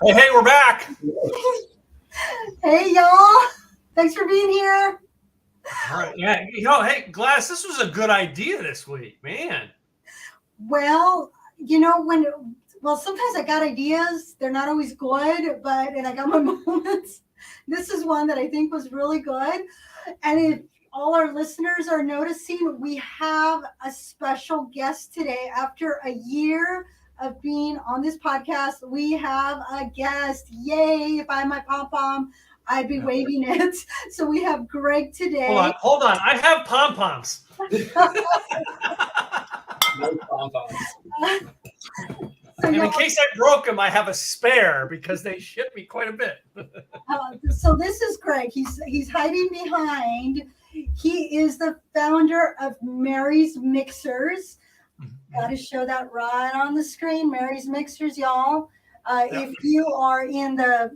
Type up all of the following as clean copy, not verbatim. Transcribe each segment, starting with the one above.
Hey, we're back. Hey, y'all. Thanks for being here. All right. Yeah. Hey, Gladys, this was a good idea this week, man. Well, sometimes I got ideas. They're not always good, and I got my moments. This is one that I think was really good. And if all our listeners are noticing, we have a special guest today. After a year of being on this podcast, we have a guest. Yay. If I had my pom-pom, I'd be waving it. So we have Greg today. Hold on. I have pom-poms. No pom-poms. And in case I broke them, I have a spare because they ship me quite a bit. So this is Greg. He's hiding behind. He is the founder of Mary's Mixers. Got to show that right on the screen. Mary's Mixers, y'all. If you are in the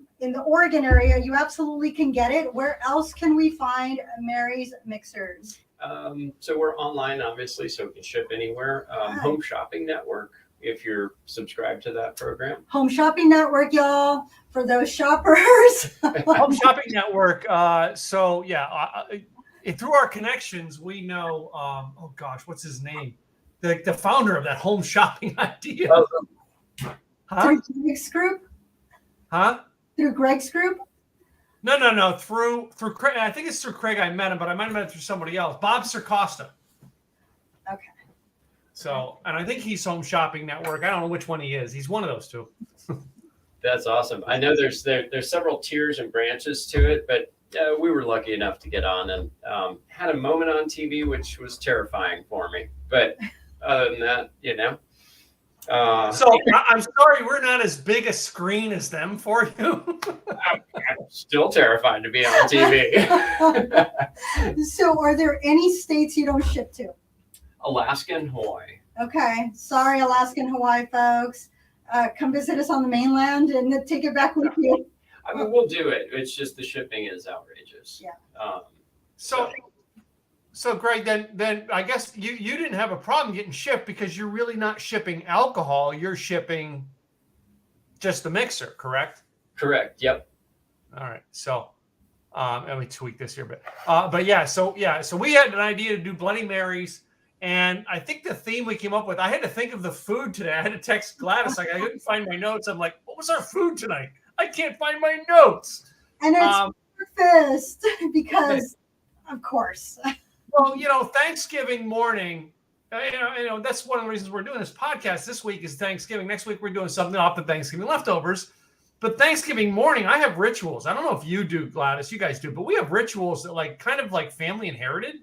Oregon area, you absolutely can get it. Where else can we find Mary's Mixers? So we're online, obviously, so we can ship anywhere. Home Shopping Network, if you're subscribed to that program. Home Shopping Network, y'all, for those shoppers. Home Shopping Network. Through our connections, we know. Oh gosh, what's his name? The founder of that home shopping idea. Through Greg's group? Huh? Through Greg's group? No. Through Craig. I think it's through Craig I met him, but I might have met him through somebody else. Bob Circosta. Okay. So, and I think he's Home Shopping Network. I don't know which one he is. He's one of those two. That's awesome. I know there's several tiers and branches to it, but we were lucky enough to get on and had a moment on TV, which was terrifying for me. But other than that, So I'm sorry, we're not as big a screen as them for you. I'm still terrified to be on TV. So are there any states you don't ship to? Alaska and Hawaii. Okay. Sorry, Alaska and Hawaii folks. Come visit us on the mainland and take it back with you. I mean, we'll do it. It's just the shipping is outrageous. Yeah. So Greg, then I guess you didn't have a problem getting shipped because you're really not shipping alcohol. You're shipping just the mixer, correct? Correct. Yep. All right. So let me tweak this here a bit. So we had an idea to do Bloody Marys. And I think the theme we came up with, I had to think of the food today. I had to text Gladys. I couldn't find my notes. I'm like, what was our food tonight? I can't find my notes. And it's breakfast because, of course. Well, Thanksgiving morning, that's one of the reasons we're doing this podcast this week is Thanksgiving. Next week, we're doing something off the Thanksgiving leftovers. But Thanksgiving morning, I have rituals. I don't know if you do, Gladys. You guys do. But we have rituals that kind of family inherited.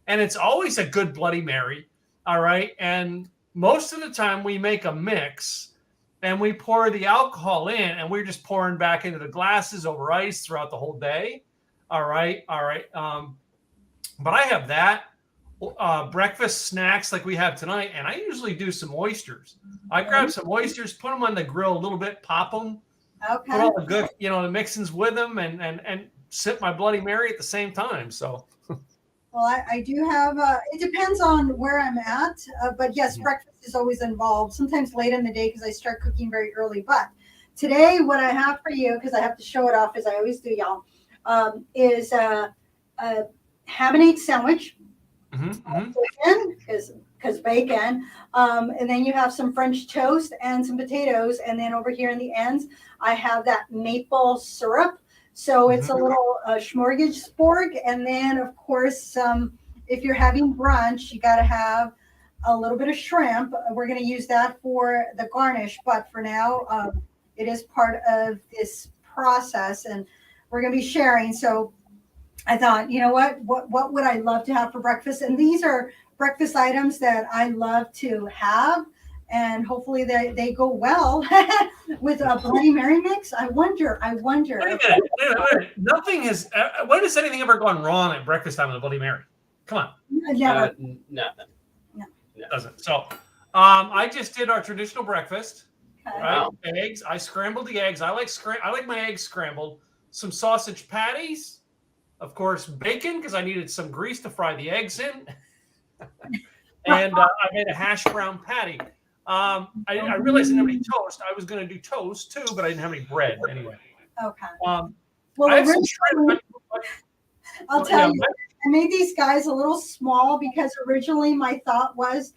And it's always a good Bloody Mary. All right. And most of the time we make a mix and we pour the alcohol in and we're just pouring back into the glasses over ice throughout the whole day. All right. But I have that breakfast snacks like we have tonight. And I usually do some oysters. I grab some oysters, put them on the grill a little bit, pop them. Okay. Put all the good, the mixings with them and sip my Bloody Mary at the same time. So. Well, I do have, it depends on where I'm at, but yes, breakfast is always involved, sometimes late in the day because I start cooking very early. But today, what I have for you, because I have to show it off as I always do, y'all, is a ham and egg sandwich, because bacon, and then you have some French toast and some potatoes, and then over here in the ends, I have that maple syrup. So it's a little smorgasbord. And then, of course, if you're having brunch, you got to have a little bit of shrimp. We're going to use that for the garnish. But for now, it is part of this process. And we're going to be sharing. So I thought, what would I love to have for breakfast? And these are breakfast items that I love to have. And hopefully they go well with a Bloody Mary mix. I wonder. Wait a minute. Nothing has. When has anything ever gone wrong at breakfast time with a Bloody Mary? Come on. Never. Nothing. No. It doesn't. So, I just did our traditional breakfast. Okay. Right? Wow. Eggs. I scrambled the eggs. I like my eggs scrambled. Some sausage patties, of course, bacon because I needed some grease to fry the eggs in, and I made a hash brown patty. I realized I didn't have any toast. I was going to do toast too, but I didn't have any bread anyway. Okay. Um, Well, I have some originally, shrimp. I'll tell you, I made these guys a little small because originally my thought was,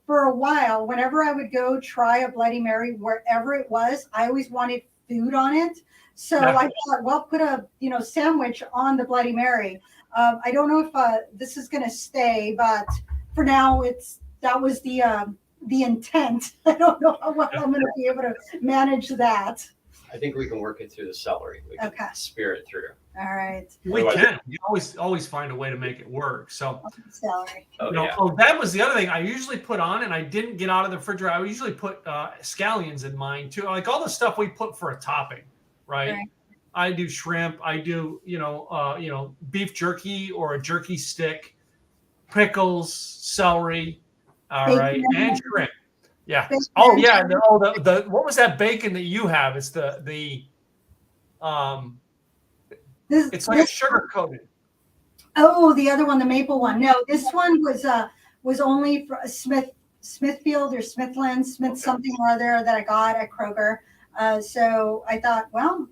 for a while, whenever I would go try a Bloody Mary, wherever it was, I always wanted food on it. So I thought, well, put a sandwich on the Bloody Mary. I don't know if this is going to stay, but for now, that was the intent. I don't know how well I'm going to be able to manage that. I think we can work it through the celery. We can spear it through. All right. We can. You always find a way to make it work. So celery. That was the other thing I usually put on, and I didn't get out of the refrigerator. I usually put scallions in mine too, like all the stuff we put for a topping, right? I do shrimp. I do beef jerky or a jerky stick, pickles, celery, all right, and shrimp. Yeah. Bacon. Oh yeah. The what was that bacon that you have? It's it's like a sugar coated. Oh, the other one, the maple one. No, this one was only for Smithfield or Smith something or other that I got at Kroger. So I thought, well,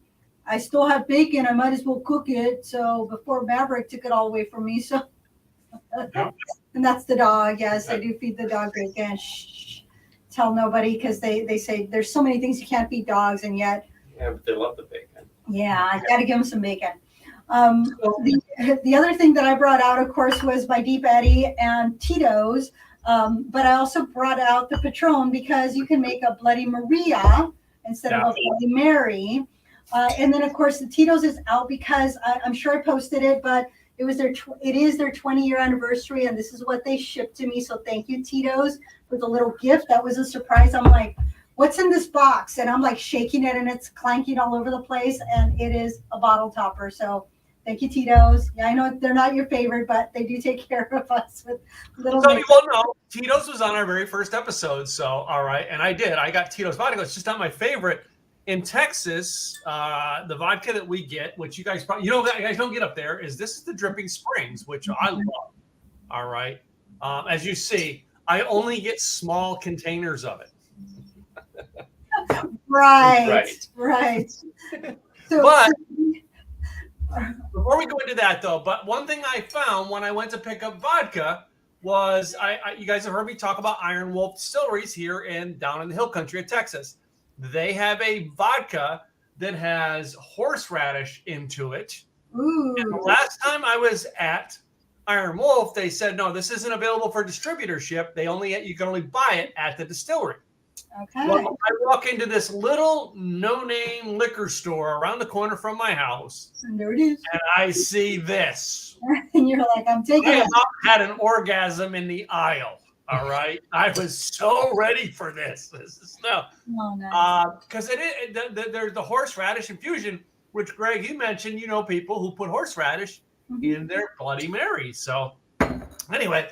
I still have bacon. I might as well cook it. So before Maverick took it all away from me. So, and that's the dog. Yes, I do feed the dog bacon. Shh, tell nobody because they say there's so many things you can't feed dogs, and yet. Yeah, but they love the bacon. Yeah, I got to give them some bacon. The other thing that I brought out, of course, was my Deep Eddy and Tito's. But I also brought out the Patron because you can make a Bloody Maria instead of a Bloody Mary. And then, of course, the Tito's is out because I'm sure I posted it, but it is their 20-year anniversary, and this is what they shipped to me. So thank you, Tito's, for the little gift. That was a surprise. I'm like, what's in this box? And I'm like shaking it, and it's clanking all over the place, and it is a bottle topper. So thank you, Tito's. Yeah, I know they're not your favorite, but they do take care of us with little. Some people know Tito's was on our very first episode. So, all right. And I got Tito's vodka. It's just not my favorite. In Texas, the vodka that we get, which you guys probably, guys don't get up there, is the Dripping Springs, which I love. All right. As you see, I only get small containers of it. Right. So, but before we go into that, though, but one thing I found when I went to pick up vodka was you guys have heard me talk about Iron Wolf Distilleries here down in the hill country of Texas. They have a vodka that has horseradish into it. Ooh. And the last time I was at Iron Wolf, they said, no, this isn't available for distributorship. You can only buy it at the distillery. Okay. Well, I walk into this little no-name liquor store around the corner from my house. And there it is. And I see this. And you're like, I'm taking it. I had an orgasm in the aisle. All right. I was so ready for this. Because there's the horseradish infusion, which, Greg, you mentioned, people who put horseradish in their Bloody Marys. So anyway,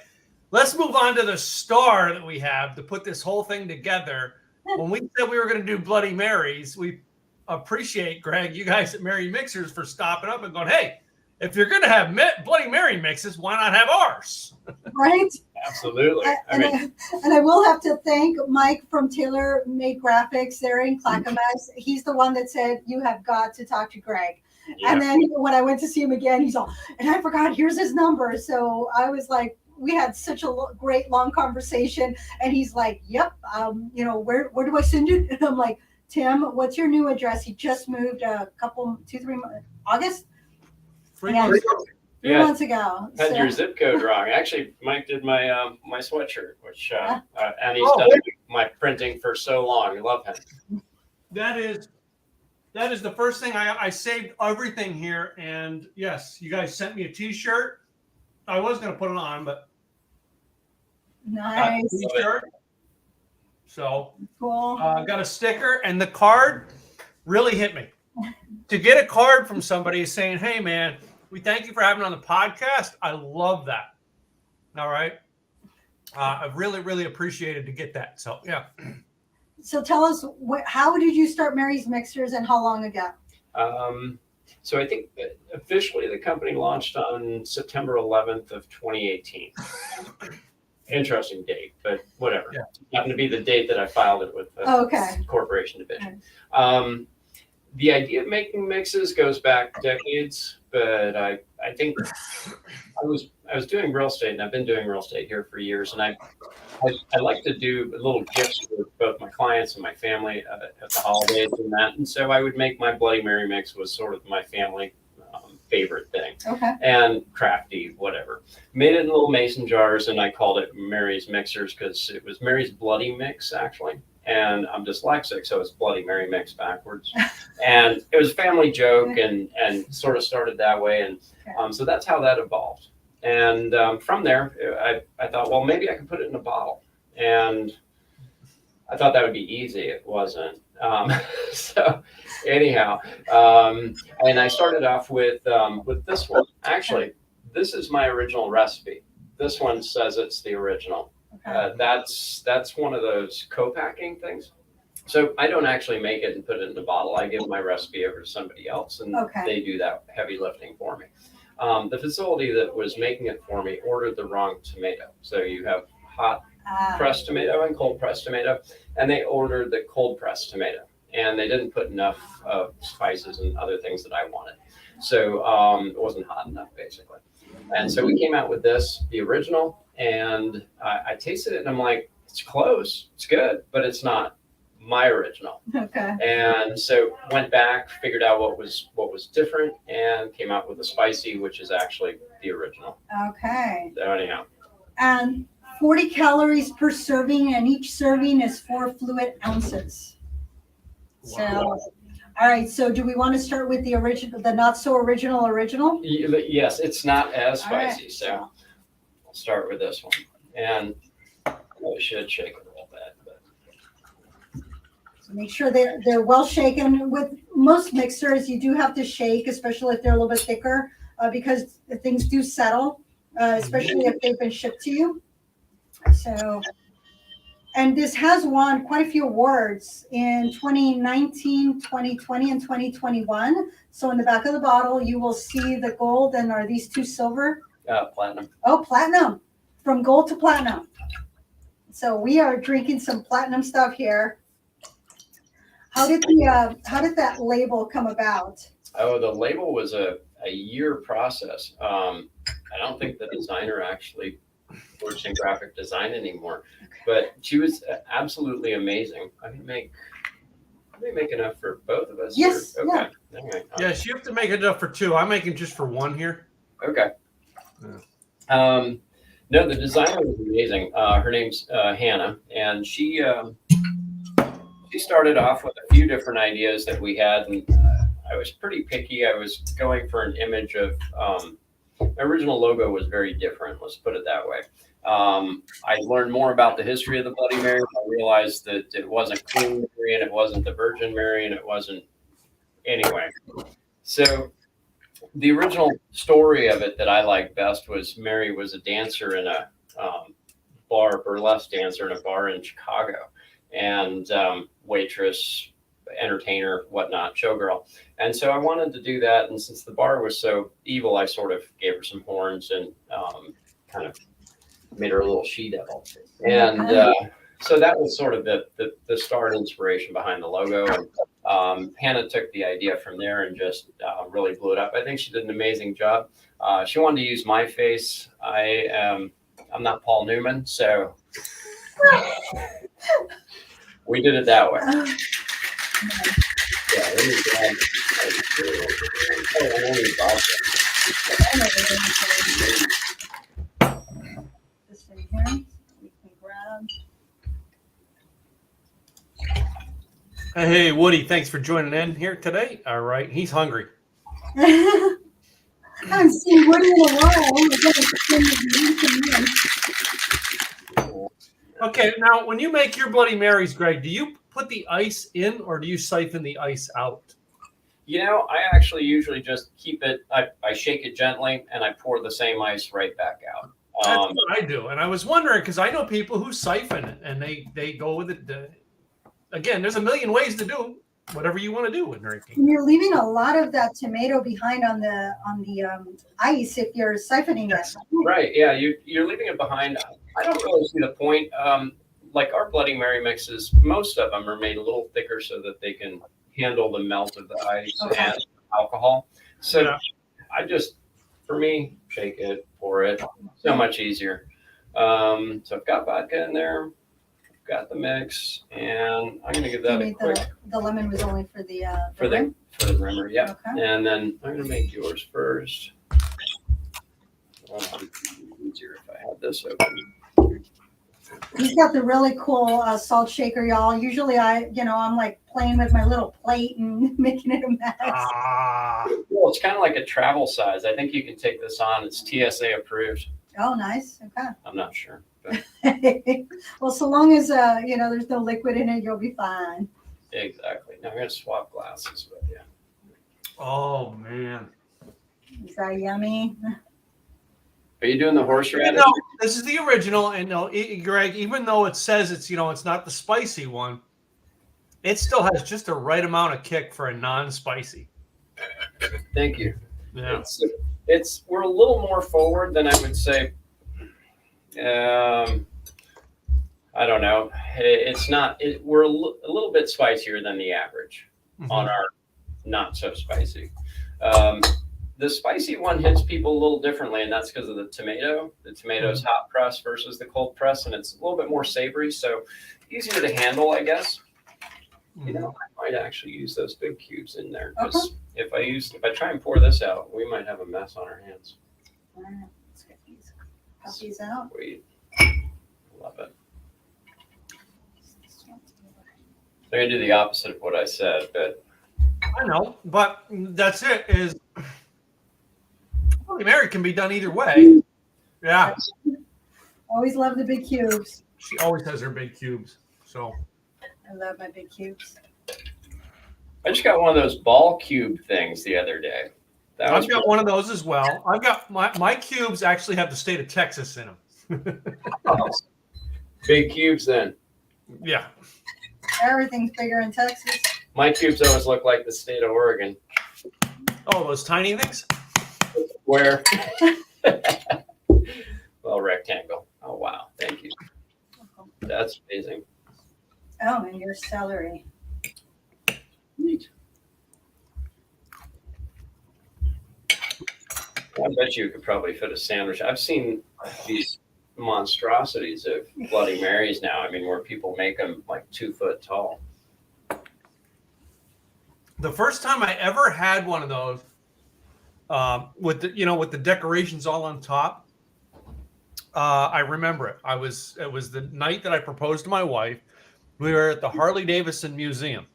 let's move on to the star that we have to put this whole thing together. When we said we were going to do Bloody Marys, we appreciate, Greg, you guys at Mary Mixers for stopping up and going, hey, if you're going to have Bloody Mary mixes, why not have ours? Right? Absolutely. And I will have to thank Mike from Taylor Made Graphics there in Clackamas. He's the one that said, you have got to talk to Greg. Yeah. And then when I went to see him again, he's all, and I forgot, here's his number. So I was like, we had such a great long conversation. And he's like, yep, where do I send you? And I'm like, Tim, what's your new address? He just moved August? 3 months ago. 3 months ago. Had your zip code wrong. Actually, Mike did my my sweatshirt, which and he's done my printing for so long. I love him. That is the first thing I saved everything here, and yes, you guys sent me a T-shirt. I was going to put it on, but nice T-shirt. So cool. Got a sticker, and the card really hit me. To get a card from somebody saying, "Hey, man, we thank you for having on the podcast." I love that. All right. I really, really appreciated to get that. So, yeah. So tell us, how did you start Mary's Mixers and how long ago? So I think officially the company launched on September 11th of 2018. interesting date, but whatever. Yeah. It happened to be the date that I filed it with the Okay. corporation division. The idea of making mixes goes back decades, but I think I was doing real estate, and I've been doing real estate here for years, and I like to do little gifts for both my clients and my family at the holidays and that, and so I would make my Bloody Mary mix was sort of my family favorite thing. Okay. And crafty, whatever. Made it in little mason jars, and I called it Mary's Mixers because it was Mary's Bloody Mix, actually. And I'm dyslexic, so it's Bloody Mary Mix backwards. And it was a family joke, and sort of started that way. And so that's how that evolved. And from there, I thought, well, maybe I could put it in a bottle. And I thought that would be easy. It wasn't. So anyhow, and I started off with this one. Actually, this is my original recipe. This one says it's the original. Okay. That's one of those co-packing things. So I don't actually make it and put it in the bottle. I give my recipe over to somebody else, and they do that heavy lifting for me. The facility that was making it for me ordered the wrong tomato. So you have hot pressed tomato and cold pressed tomato, and they ordered the cold pressed tomato, and they didn't put enough spices and other things that I wanted. So it wasn't hot enough, basically. And so we came out with this, the original, and I tasted it, and I'm like, it's close, it's good, but it's not my original. Okay. And so went back, figured out what was different, and came out with the spicy, which is actually the original. Okay. So anyhow. And 40 calories per serving, and each serving is 4 fluid ounces. Wow. So, all right. So, do we want to start with the original, the not so original? Yes, it's not as All right. spicy, so I'll start with this one. And I should shake it a little bit. But So make sure they're well shaken. With most mixers, you do have to shake, especially if they're a little bit thicker, because things do settle, especially if they've been shipped to you. So, and this has won quite a few awards in 2019, 2020, and 2021. So in the back of the bottle, you will see the gold, and are these two silver? platinum. Oh, platinum, from gold to platinum. So we are drinking some platinum stuff here. How did that label come about? Oh, the label was a year process. I don't think the designer actually works in graphic design anymore, but she was absolutely amazing. I can make enough for both of us. Yes. Or, okay. Yeah. Anyway, Yes, you have to make enough for two. I'm making just for one here. Okay. No, the designer was amazing. Her name's Hannah, and she started off with a few different ideas that we had, and I was pretty picky. I was going for an image of my original logo was very different. Let's put it that way. I learned more about the history of the Bloody Mary. I realized that it wasn't Queen Mary, and it wasn't the Virgin Mary, and it wasn't anyway. So the original story of it that I liked best was Mary was a dancer in a bar, burlesque dancer in a bar in Chicago, and waitress, entertainer, whatnot, showgirl. And so I wanted to do that. And since the bar was so evil, I sort of gave her some horns and kind of made her a little she-devil. And so that was sort of the start inspiration behind the logo. And Hannah took the idea from there and just really blew it up. I think she did an amazing job. She wanted to use my face. I'm not Paul Newman, so we did it that way. Yeah, let me grab This thing here. We can grab. Hey, Woody, thanks for joining in here today. All right, he's hungry. I haven't seen Woody in a while. Okay, now when you make your Bloody Marys, Greg, do you put the ice in or do you siphon the ice out? You know, I actually usually just keep it, I shake it gently and I pour the same ice right back out. That's what I do. And I was wondering, because I know people who siphon it and they go with it. Again, there's a million ways to do whatever you want to do with drinking. You're leaving a lot of that tomato behind on the ice if you're siphoning it. Right, yeah, you're leaving it behind. I don't really see the point. Like our Bloody Mary mixes, most of them are made a little thicker so that they can handle the melt of the ice and alcohol. So Yeah. I just, for me, shake it, pour it, so much easier. So I've got vodka in there, I've got the mix, and I'm gonna give that a quick the lemon was only for the for rim? the rimmer, yeah. Okay. And then I'm gonna make yours first. Easier if I had this open. He's got the really cool salt shaker, y'all. Usually I'm like playing with my little plate and making it a mess. Well, it's kind of like a travel size. I think you can take this on. It's TSA approved. Oh, nice. Okay. I'm not sure. But Well, so long as there's no liquid in it, you'll be fine. exactly. Now I'm gonna swap glasses with you. Oh man. Is that yummy? Are you doing the horseradish? No, this is the original, and no, Greg. Even though it says it's not the spicy one, it still has just the right amount of kick for a non-spicy. Thank you. Yeah. It's we're a little more forward than I would say. I don't know. It's not. We're a little bit spicier than the average on our not so spicy. The spicy one hits people a little differently, and that's because of the tomato. The tomato's hot press versus the cold press, and it's a little bit more savory, so easier to handle, I guess. You know, I might actually use those big cubes in there because if I try and pour this out, we might have a mess on our hands. All right, let's get these out. Sweet. Love it. They're gonna do the opposite of what I said, but I know, but that's it. Is Bloody Mary can be done either way. Yeah. Always love the big cubes. She always has her big cubes. So I love my big cubes. I just got one of those ball cube things the other day. I've got one of those as well. I've got my cubes actually have the state of Texas in them. Big cubes then. Yeah. Everything's bigger in Texas. My cubes always look like the state of Oregon. Oh, those tiny things? Where? Well, rectangle. Oh, wow. Thank you. That's amazing. Oh, and your celery. Neat. I bet you could probably fit a sandwich. I've seen these monstrosities of Bloody Marys now. I mean, where people make them like 2 foot tall. The first time I ever had one of those, with the decorations all on top, I remember it. It was the night that I proposed to my wife. We were at the Harley Davidson Museum,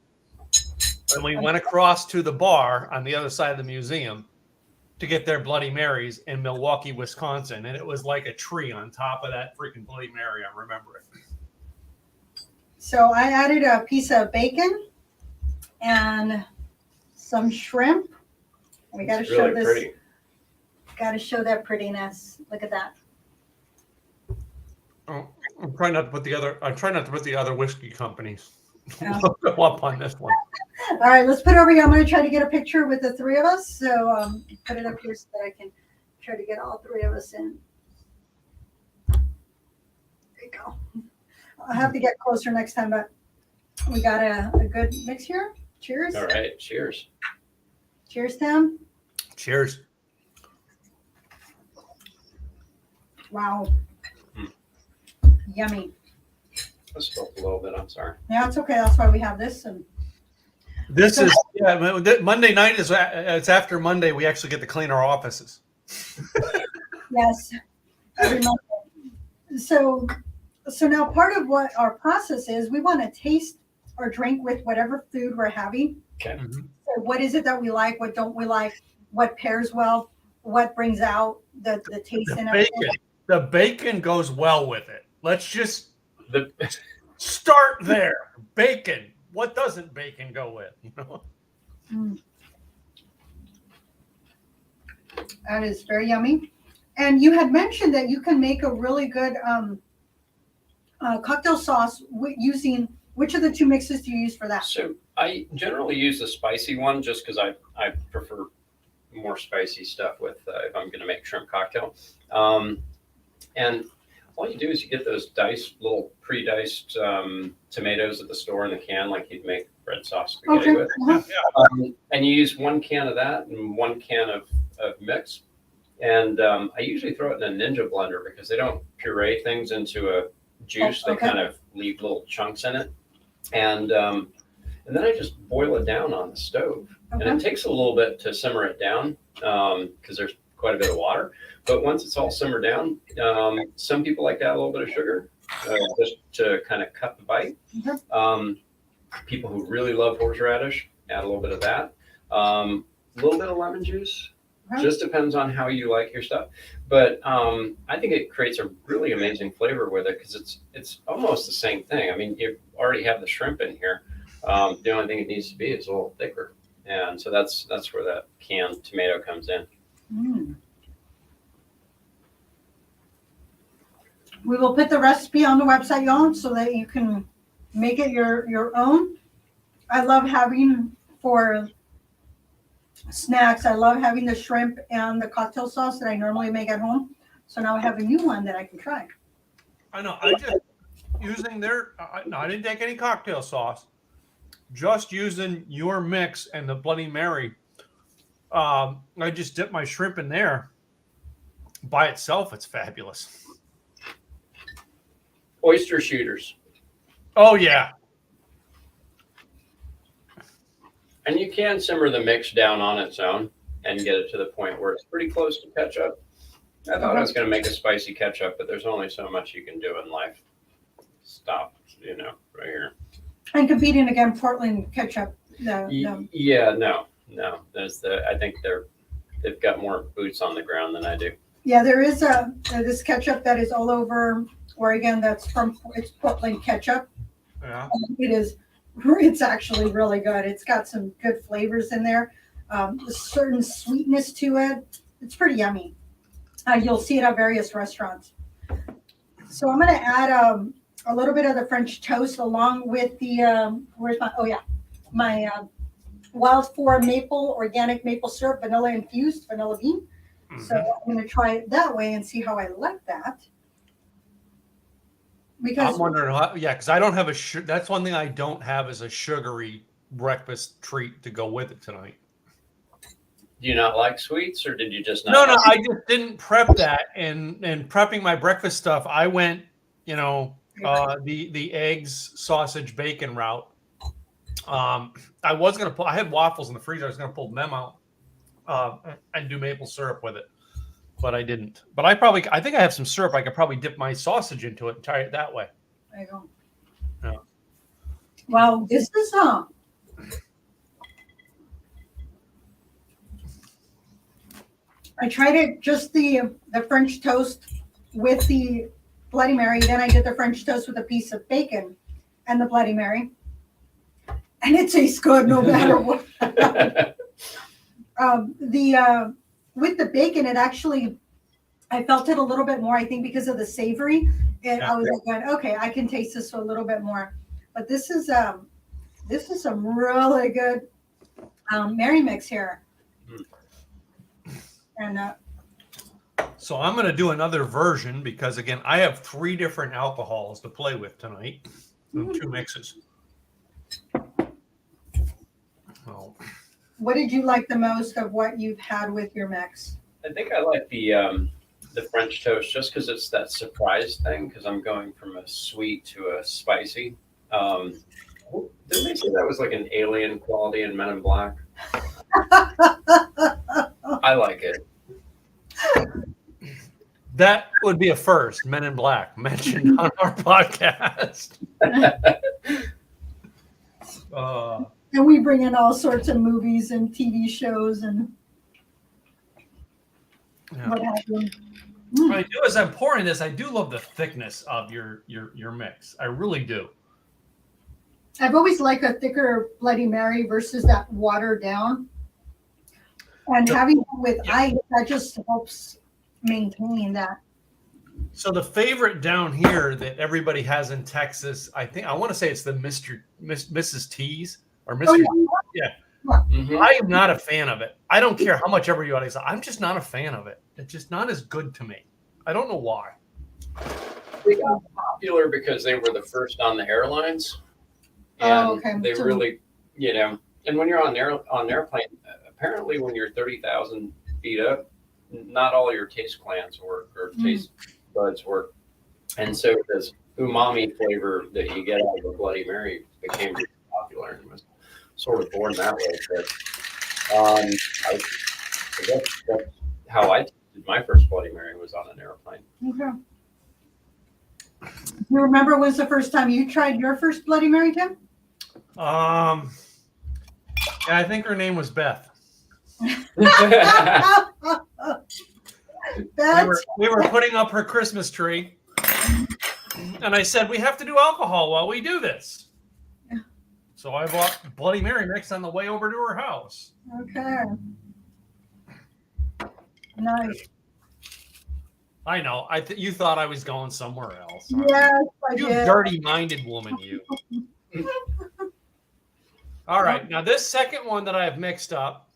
and we went across to the bar on the other side of the museum to get their Bloody Marys in Milwaukee, Wisconsin, and it was like a tree on top of that freaking Bloody Mary. I remember it. So I added a piece of bacon and some shrimp. We got to show really this. pretty. Got to show that prettiness. Look at that. Oh, I'm trying not to put the other whiskey companies Yeah. go up on this one. All right, let's put it over here. I'm going to try to get a picture with the three of us. So put it up here so that I can try to get all three of us in. There you go. I'll have to get closer next time, but we got a good mix here. Cheers. All right. Cheers. Cheers, Tim. Cheers. Wow. Yummy. I spoke a little bit. I'm sorry. Yeah, it's okay. That's why we have this. And This is Monday night is it's after Monday. We actually get to clean our offices. yes, every Monday. So now part of what our process is, we want to taste or drink with whatever food we're having. Okay. So what is it that we like? What don't we like? What pairs well? What brings out the taste and everything? The bacon goes well with it. Let's just start there. Bacon. What doesn't bacon go with? You know. That is very yummy. And you had mentioned that you can make a really good cocktail sauce using which of the two mixes do you use for that? So I generally use the spicy one just because I prefer more spicy stuff with if I'm going to make shrimp cocktail. And all you do is you get those little pre-diced tomatoes at the store in the can, like you'd make red sauce spaghetti with. And you use 1 can of that and 1 can of mix. And I usually throw it in a Ninja blender because they don't puree things into a juice. They kind of leave little chunks in it. And then I just boil it down on the stove. And it takes a little bit to simmer it down because there's quite a bit of water. But once it's all simmered down, some people like to add a little bit of sugar just to kind of cut the bite. People who really love horseradish, add a little bit of that. A little bit of lemon juice. Just depends on how you like your stuff. But I think it creates a really amazing flavor with it because it's almost the same thing. I mean, you already have the shrimp in here. The only thing it needs to be is a little thicker. And so that's where that canned tomato comes in. We will put the recipe on the website, y'all, so that you can make it your own. I love having for snacks. I love having the shrimp and the cocktail sauce that I normally make at home. So now I have a new one that I can try. I know. I just using their. I didn't take any cocktail sauce. Just using your mix and the Bloody Mary. I just dip my shrimp in there. By itself, it's fabulous. Oyster shooters. Oh yeah. And you can simmer the mix down on its own and get it to the point where it's pretty close to ketchup. I thought I was going to make a spicy ketchup, but there's only so much you can do in life. Stop, right here. And competing against Portland ketchup. Yeah, no. I think they've got more boots on the ground than I do. Yeah, there is this ketchup that is all over Oregon. It's Portland ketchup. Yeah. It's actually really good. It's got some good flavors in there. A certain sweetness to it. It's pretty yummy. You'll see it at various restaurants. So I'm going to add a little bit of the French toast along with the my Wild 4 maple organic maple syrup, vanilla infused, vanilla bean. So I'm going to try it that way and see how I like that. Because I'm wondering how, because I don't have that's one thing I don't have is a sugary breakfast treat to go with it tonight. Do you not like sweets, or did you just not? No, I just didn't prep that. And prepping my breakfast stuff, I went, the eggs, sausage, bacon route. I had waffles in the freezer. I was gonna pull them out and do maple syrup with it, but I didn't. But I think I have some syrup. I could probably dip my sausage into it and try it that way. There you go. Yeah. Wow, this is I tried it just the French toast with the Bloody Mary. Then I did the French toast with a piece of bacon and the Bloody Mary. And it tastes good no matter what. With the bacon, it actually, I felt it a little bit more, I think because of the savory. And I was like, okay, I can taste this a little bit more. But this is some really good Mary mix here. And so I'm going to do another version because, again, I have 3 different alcohols to play with tonight. 2 mixes. Oh. What did you like the most of what you've had with your mix? I think I like the French toast just because it's that surprise thing, because I'm going from a sweet to a spicy. Didn't they say that was like an alien quality in Men in Black? I like it. That would be a first. Men in Black mentioned on our podcast. And we bring in all sorts of movies and TV shows and what have you. What I do as I'm pouring this, I do love the thickness of your mix. I really do. I've always liked a thicker Bloody Mary versus that watered down. And having it with ice, that just helps maintain that. So the favorite down here that everybody has in Texas, I want to say it's the Mrs. T's or Mr. Oh, yeah. Mm-hmm. I am not a fan of it. I don't care how much everybody says. I'm just not a fan of it. It's just not as good to me. I don't know why. They got popular because they were the first on the airlines, and okay. they So- really, and when you're on an airplane, apparently when you're 30,000 feet up, not all your taste glands work or taste buds work, and so this umami flavor that you get out of a Bloody Mary became really popular and was sort of born that way. But I guess that's how I tasted my first Bloody Mary was on an airplane. Okay. You remember when was the first time you tried your first Bloody Mary, Tim? Yeah, I think her name was Beth. We were putting up her Christmas tree, and I said, we have to do alcohol while we do this. So I bought Bloody Mary mix on the way over to her house. Okay. Nice. I know. You thought I was going somewhere else. Yes, I You did. dirty-minded woman, you. All right. Now, this second one that I have mixed up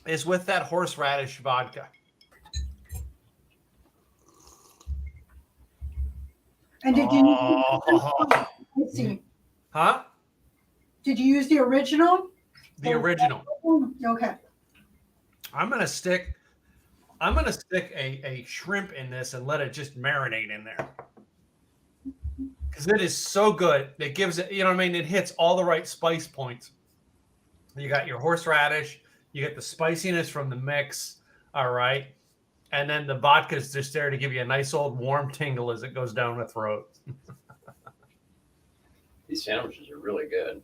is with that horseradish vodka. And did you? Oh. Let's see. Huh? Did you use the original? The original. Okay. I'm gonna stick a shrimp in this and let it just marinate in there. Because it is so good. It gives it, you know what I mean? It hits all the right spice points. You got your horseradish, you get the spiciness from the mix, all right? And then the vodka is just there to give you a nice old warm tingle as it goes down the throat. These sandwiches are really good.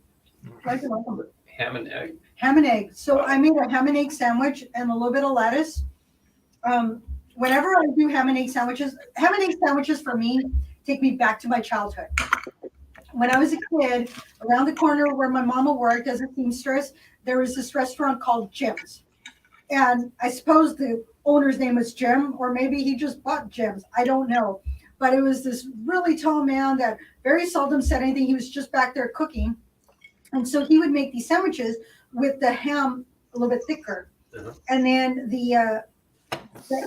Like it, like them. Ham and egg. Ham and egg. So I made a ham and egg sandwich and a little bit of lettuce. Whenever I do ham and egg sandwiches for me take me back to my childhood. When I was a kid, around the corner where my mama worked as a seamstress, there was this restaurant called Jim's. And I suppose the owner's name was Jim, or maybe he just bought Jim's. I don't know. But it was this really tall man that very seldom said anything. He was just back there cooking. And so he would make these sandwiches with the ham a little bit thicker. Uh-huh. And then the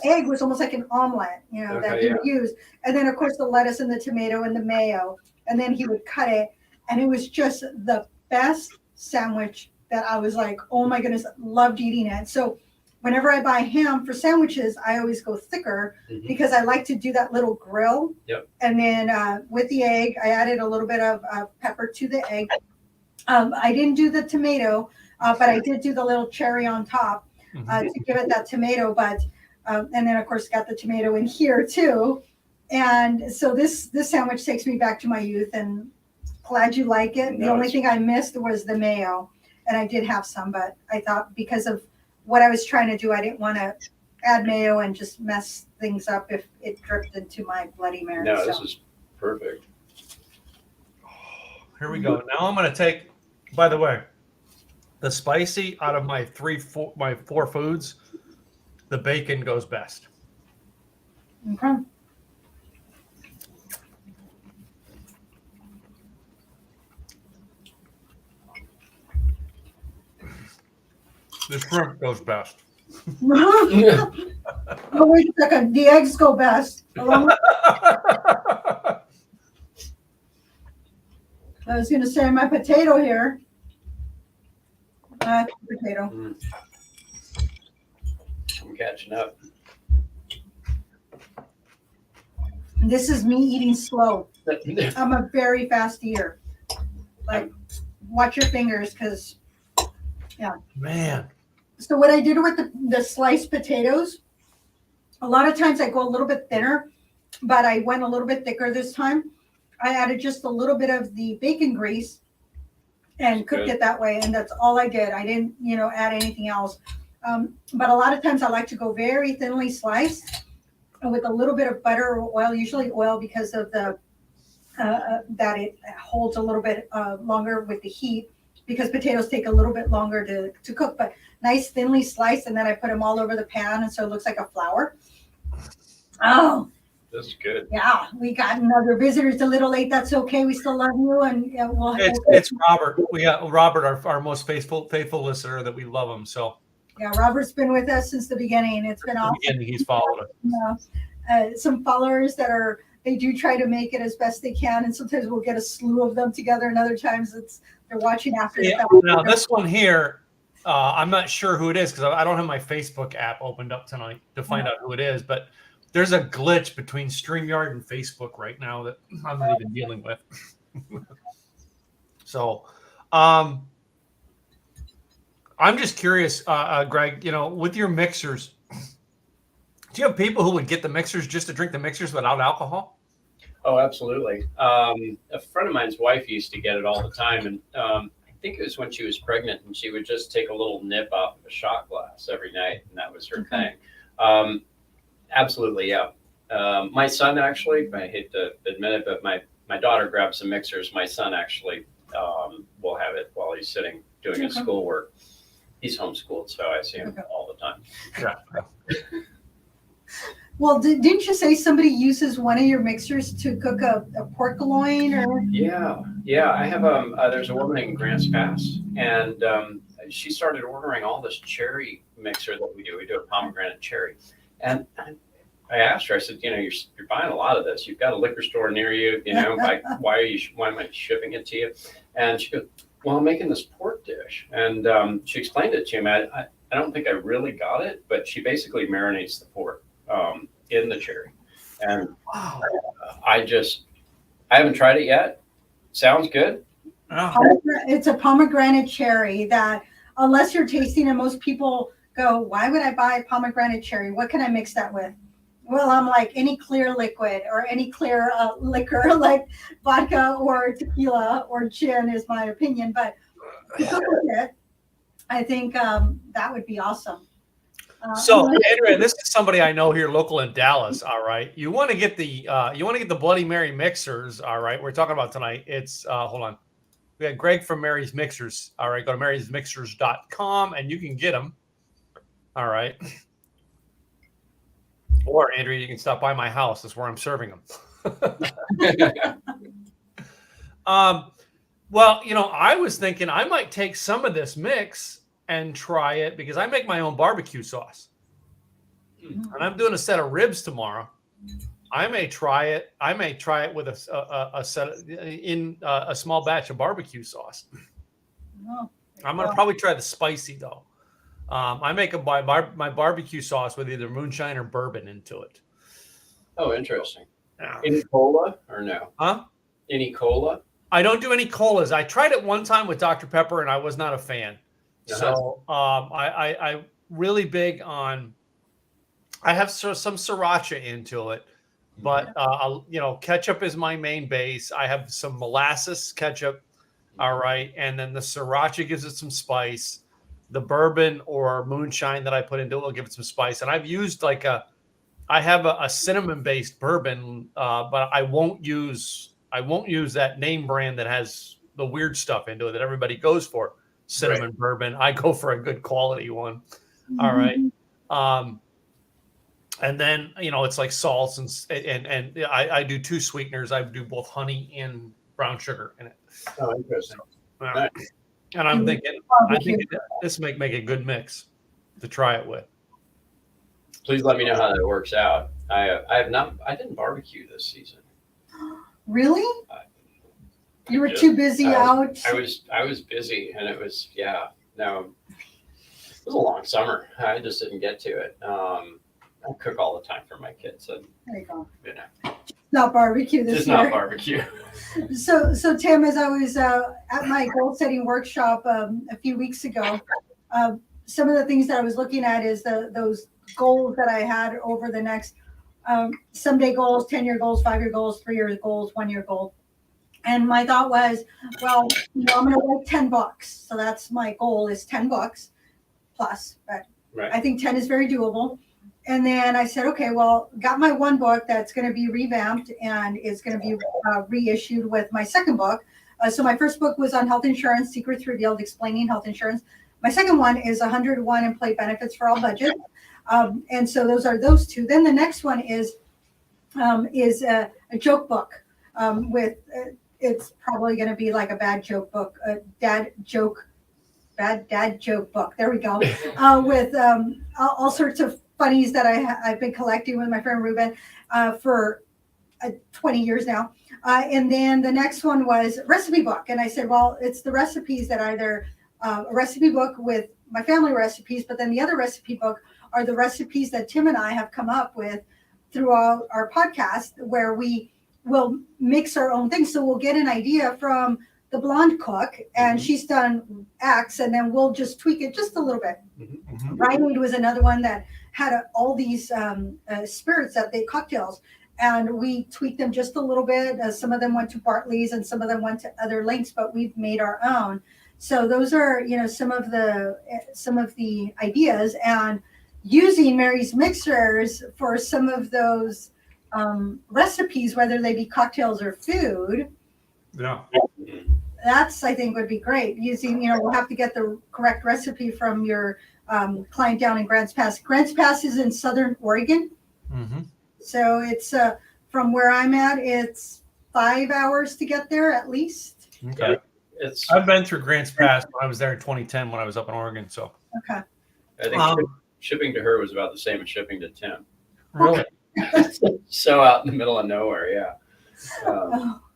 egg was almost like an omelet, that he would use. And then, of course, the lettuce and the tomato and the mayo. And then he would cut it. And it was just the best sandwich that I was like, oh, my goodness, loved eating it. So whenever I buy ham for sandwiches, I always go thicker because I like to do that little grill. Yep. And then with the egg, I added a little bit of pepper to the egg. I didn't do the tomato, but I did do the little cherry on top to give it that tomato. But and then, of course, got the tomato in here, too. And so this sandwich takes me back to my youth, and glad you like it. The only thing I missed was the mayo, and I did have some, but I thought because of what I was trying to do, I didn't want to add mayo and just mess things up if it dripped into my Bloody Mary. No, this is perfect. Here we go. Now I'm going to take, by the way, the spicy out of my four foods, the bacon goes best. Okay. The shrimp goes best. Oh, wait a second. The eggs go best. I was going to say my potato here. Potato. I'm catching up. This is me eating slow. I'm a very fast eater. Like, watch your fingers, because, yeah. Man. So what I did with the sliced potatoes, a lot of times I go a little bit thinner, but I went a little bit thicker this time. I added just a little bit of the bacon grease and cooked it that way, and that's all I did. I didn't, add anything else. But a lot of times I like to go very thinly sliced with a little bit of butter or oil, usually oil, because of the that it holds a little bit longer with the heat, because potatoes take a little bit longer to cook, but nice thinly sliced, and then I put them all over the pan, and so it looks like a flower. Oh, this is good. Yeah, we got another visitor. It's a little late. That's okay. We still love you, and we'll. It's Robert. We got Robert, our most faithful listener, that we love him. So yeah, Robert's been with us since the beginning. It's been awesome. He's followed us. Some followers that are they do try to make it as best they can. And sometimes we'll get a slew of them together. And other times they're watching after the fact. Now this one here, I'm not sure who it is because I don't have my Facebook app opened up tonight to find out who it is, but there's a glitch between StreamYard and Facebook right now that I'm not even dealing with. So, I'm just curious, Greg, with your mixers, do you have people who would get the mixers just to drink the mixers without alcohol? Oh, absolutely. A friend of mine's wife used to get it all the time. And I think it was when she was pregnant, and she would just take a little nip off of a shot glass every night. And that was her thing. Absolutely. Yeah. My son, actually, I hate to admit it, but my daughter grabs some mixers. My son actually will have it while he's sitting doing his schoolwork. He's homeschooled, so I see him all the time. Yeah. Well, didn't you say somebody uses one of your mixers to cook a pork loin? Or Yeah. I have there's a woman in Grants Pass, and she started ordering all this cherry mixer that we do. We do a pomegranate cherry, and I asked her. I said, you're buying a lot of this. You've got a liquor store near you. Why am I shipping it to you? And she goes, well, I'm making this pork dish, and she explained it to me. I don't think I really got it, but she basically marinates the pork in the cherry, and I haven't tried it yet. Sounds good. It's a pomegranate cherry that, unless you're tasting it, most people go, why would I buy pomegranate cherry? What can I mix that with? Well, I'm like, any clear liquid or any clear liquor, like vodka or tequila or gin is my opinion. But to cook with it, I think that would be awesome. So, Andrea, this is somebody I know here local in Dallas. All right. You want to get the Bloody Mary mixers. All right. We're talking about tonight. It's hold on. We got Greg from Mary's Mixers. All right. Go to marysmixers.com and you can get them. All right. Or Andrea, you can stop by my house. That's where I'm serving them. Well, I was thinking I might take some of this mix and try it because I make my own barbecue sauce. And I'm doing a set of ribs tomorrow. I may try it. I may try it with a set in a small batch of barbecue sauce. I'm going to probably try the spicy though. I make my barbecue sauce with either moonshine or bourbon into it. Oh, interesting. Yeah. Any cola or no? Huh? Any cola? I don't do any colas. I tried it one time with Dr. Pepper and I was not a fan. So I really big on. I have some sriracha into it, but ketchup is my main base. I have some molasses ketchup, all right, and then the sriracha gives it some spice. The bourbon or moonshine that I put into it will give it some spice. And I've used I have a cinnamon based bourbon, but I won't use that name brand that has the weird stuff into it that everybody goes for. Cinnamon bourbon. I go for a good quality one. All right. And then, it's like salts and I do two sweeteners. I do both honey and brown sugar in it. Oh, interesting. And I think this make a good mix to try it with. Please let me know how that works out. I didn't barbecue this season. Really? You were too busy out. I was busy, and it was it was a long summer. I just didn't get to it. I cook all the time for my kids, and there you go. Not barbecue this year. Not barbecue. So Tim, as I was at my goal setting workshop a few weeks ago, some of the things that I was looking at is those goals that I had over the next someday goals, 10-year goals, 5-year goals, 3-year goals, 1-year goal. And my thought was, well, I'm going to write 10 books. So that's my goal is 10 books plus. But I think 10 is very doable. And then I said, okay, well, got my one book that's going to be revamped and is going to be reissued with my second book. So my first book was on health insurance, Secrets Revealed, explaining health insurance. My second one is 101 employee benefits for all budgets. And so those two. Then the next one is a joke book with it's probably going to be like a bad joke book, a bad dad joke book. There we go. With all sorts of funnies that I've been collecting with my friend Ruben for 20 years now. And then the next one was recipe book. And I said, well, it's the recipes that either a recipe book with my family recipes, but then the other recipe book are the recipes that Tim and I have come up with throughout our podcast, where we will mix our own things. So we'll get an idea from the blonde cook, and she's done X, and then we'll just tweak it just a little bit. Rhineweed was another one that had all these spirits that they cocktails, and we tweaked them just a little bit. Some of them went to Bartley's, and some of them went to other links, but we've made our own. So those are, some of the ideas, and using Mary's Mixers for some of those recipes, whether they be cocktails or food. Yeah. That's, I think, would be great. Using, we'll have to get the correct recipe from your client down in Grants Pass. Grants Pass is in Southern Oregon. Mm-hmm. So it's from where I'm at, it's 5 hours to get there at least. Okay. I've been through Grants Pass when I was there in 2010 when I was up in Oregon. So okay. I think shipping to her was about the same as shipping to Tim. Really? So out in the middle of nowhere, yeah.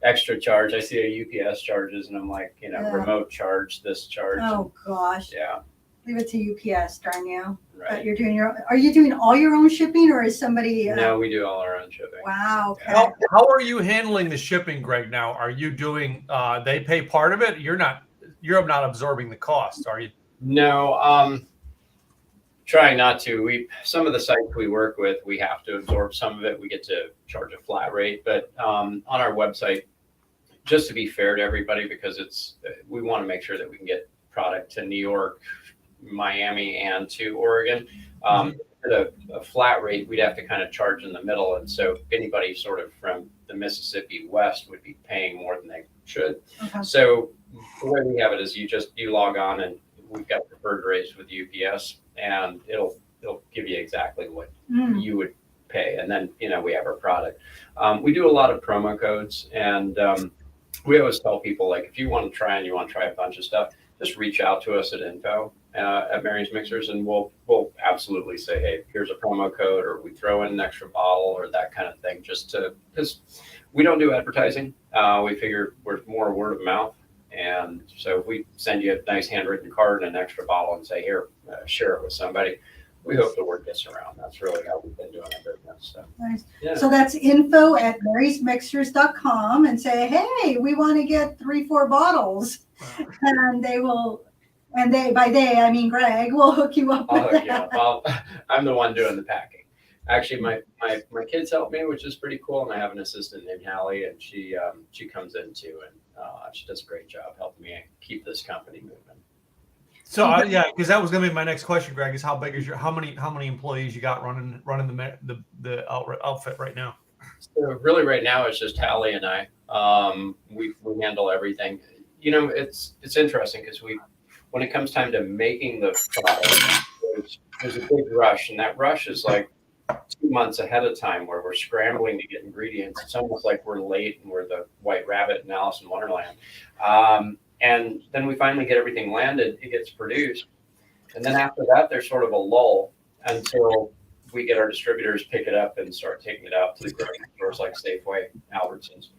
Extra charge. I see a UPS charges, and I'm like, remote charge, this charge. Oh gosh. Yeah. Leave it to UPS, darn you. Right. But you're doing are you doing all your own shipping, or is somebody? No, we do all our own shipping. Wow. Okay. How are you handling the shipping, Greg? Now, are you doing? They pay part of it. You're not absorbing the cost, are you? No. Trying not to. Some of the sites we work with, we have to absorb some of it. We get to charge a flat rate, but on our website, just to be fair to everybody, because we want to make sure that we can get product to New York, Miami, and to Oregon. At a flat rate, we'd have to kind of charge in the middle, and so anybody sort of from the Mississippi West would be paying more than they should. Okay. So the way we have it is you log on, and we've got preferred rates with UPS, and it'll give you exactly what you would pay, and then we have our product. We do a lot of promo codes, and we always tell people, like, if you want to try a bunch of stuff, just reach out to us at info at Mary's Mixers, and we'll absolutely say, hey, here's a promo code, or we throw in an extra bottle, or that kind of thing, because we don't do advertising. We figure we're more word of mouth. And so if we send you a nice handwritten card and an extra bottle and say, here, share it with somebody, we hope the word gets around. That's really how we've been doing our business. So, nice. Yeah. So that's info@marysmixers.com, and say, hey, we want to get 3-4 bottles. And they will, by they, I mean Greg, will hook you up with that. Yeah. Well, I'm the one doing the packing. Actually, my kids help me, which is pretty cool. And I have an assistant named Hallie, and she comes in too, and she does a great job helping me keep this company moving. So because that was going to be my next question, Greg, is how big is how many employees you got running the outfit right now? So really, right now it's just Hallie and I. We handle everything. It's interesting because when it comes time to making the product, there's a big rush, and that rush is like 2 months ahead of time, where we're scrambling to get ingredients. It's almost like we're late, and we're the White Rabbit in Alice in Wonderland. And then we finally get everything landed, it gets produced. And then after that, there's sort of a lull until we get our distributors pick it up and start taking it out to the grocery stores like Safeway, Albertsons.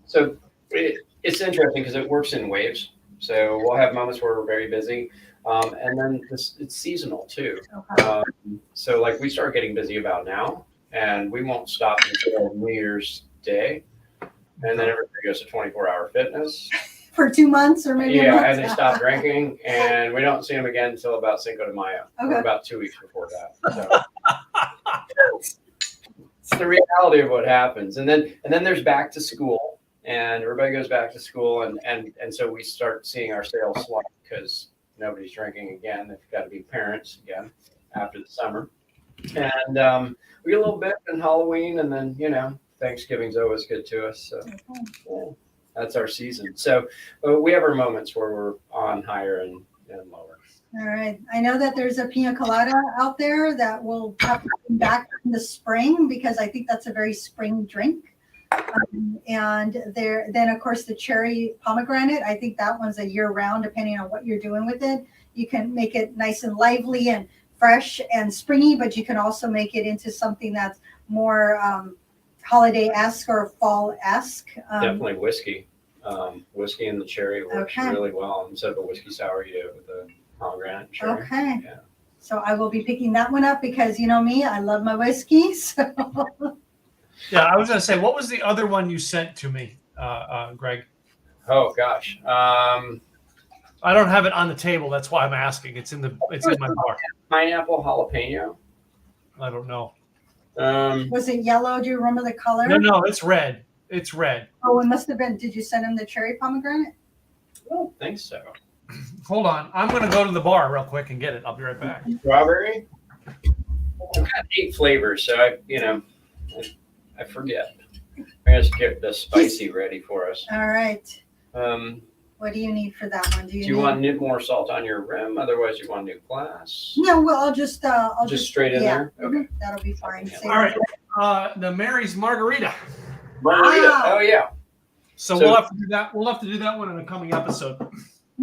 So it's interesting because it works in waves. So we'll have moments where we're very busy. And then it's seasonal too. Okay. So like we start getting busy about now, and we won't stop until New Year's Day. And then everybody goes to 24-hour fitness. For 2 months or maybe a month. And they stop drinking, and we don't see them again until about Cinco de Mayo, or about 2 weeks before that. So it's the reality of what happens. And then there's back to school, and everybody goes back to school, and so we start seeing our sales slump because nobody's drinking again. They've got to be parents again after the summer. And we get a little bit in Halloween, and then, Thanksgiving's always good to us. So yeah, that's our season. So we have our moments where we're on higher and lower. All right. I know that there's a pina colada out there that will have to come back in the spring, because I think that's a very spring drink. And then of course the cherry pomegranate, I think that one's a year round, depending on what you're doing with it. You can make it nice and lively and fresh and springy, but you can also make it into something that's more holiday-esque or fall-esque. Definitely whiskey. Whiskey and the cherry works Okay. really well. Instead of a whiskey sour, you do it with the pomegranate and cherry. Okay. Yeah. So I will be picking that one up because you know me, I love my whiskey. So Yeah, I was gonna say, what was the other one you sent to me, Greg? Oh gosh. I don't have it on the table. That's why I'm asking. It's in my bar. Pineapple jalapeno. I don't know. was it yellow? Do you remember the color? No, it's red. It's red. Oh, it must have been. Did you send him the cherry pomegranate? I don't think so. Hold on. I'm gonna go to the bar real quick and get it. I'll be right back. Strawberry. I've got 8 flavors, so I forget. I gotta get the spicy ready for us. All right. Do What do you need for that one? Do you want more salt on your rim? Otherwise, you want a new glass? No, well, I'll just Straight in there? Okay. That'll be fine. Yeah. Save All it. right. The Mary's Margarita. Margarita. Wow. Oh yeah. So So- we'll have to do that. We'll have to do that one in a coming episode.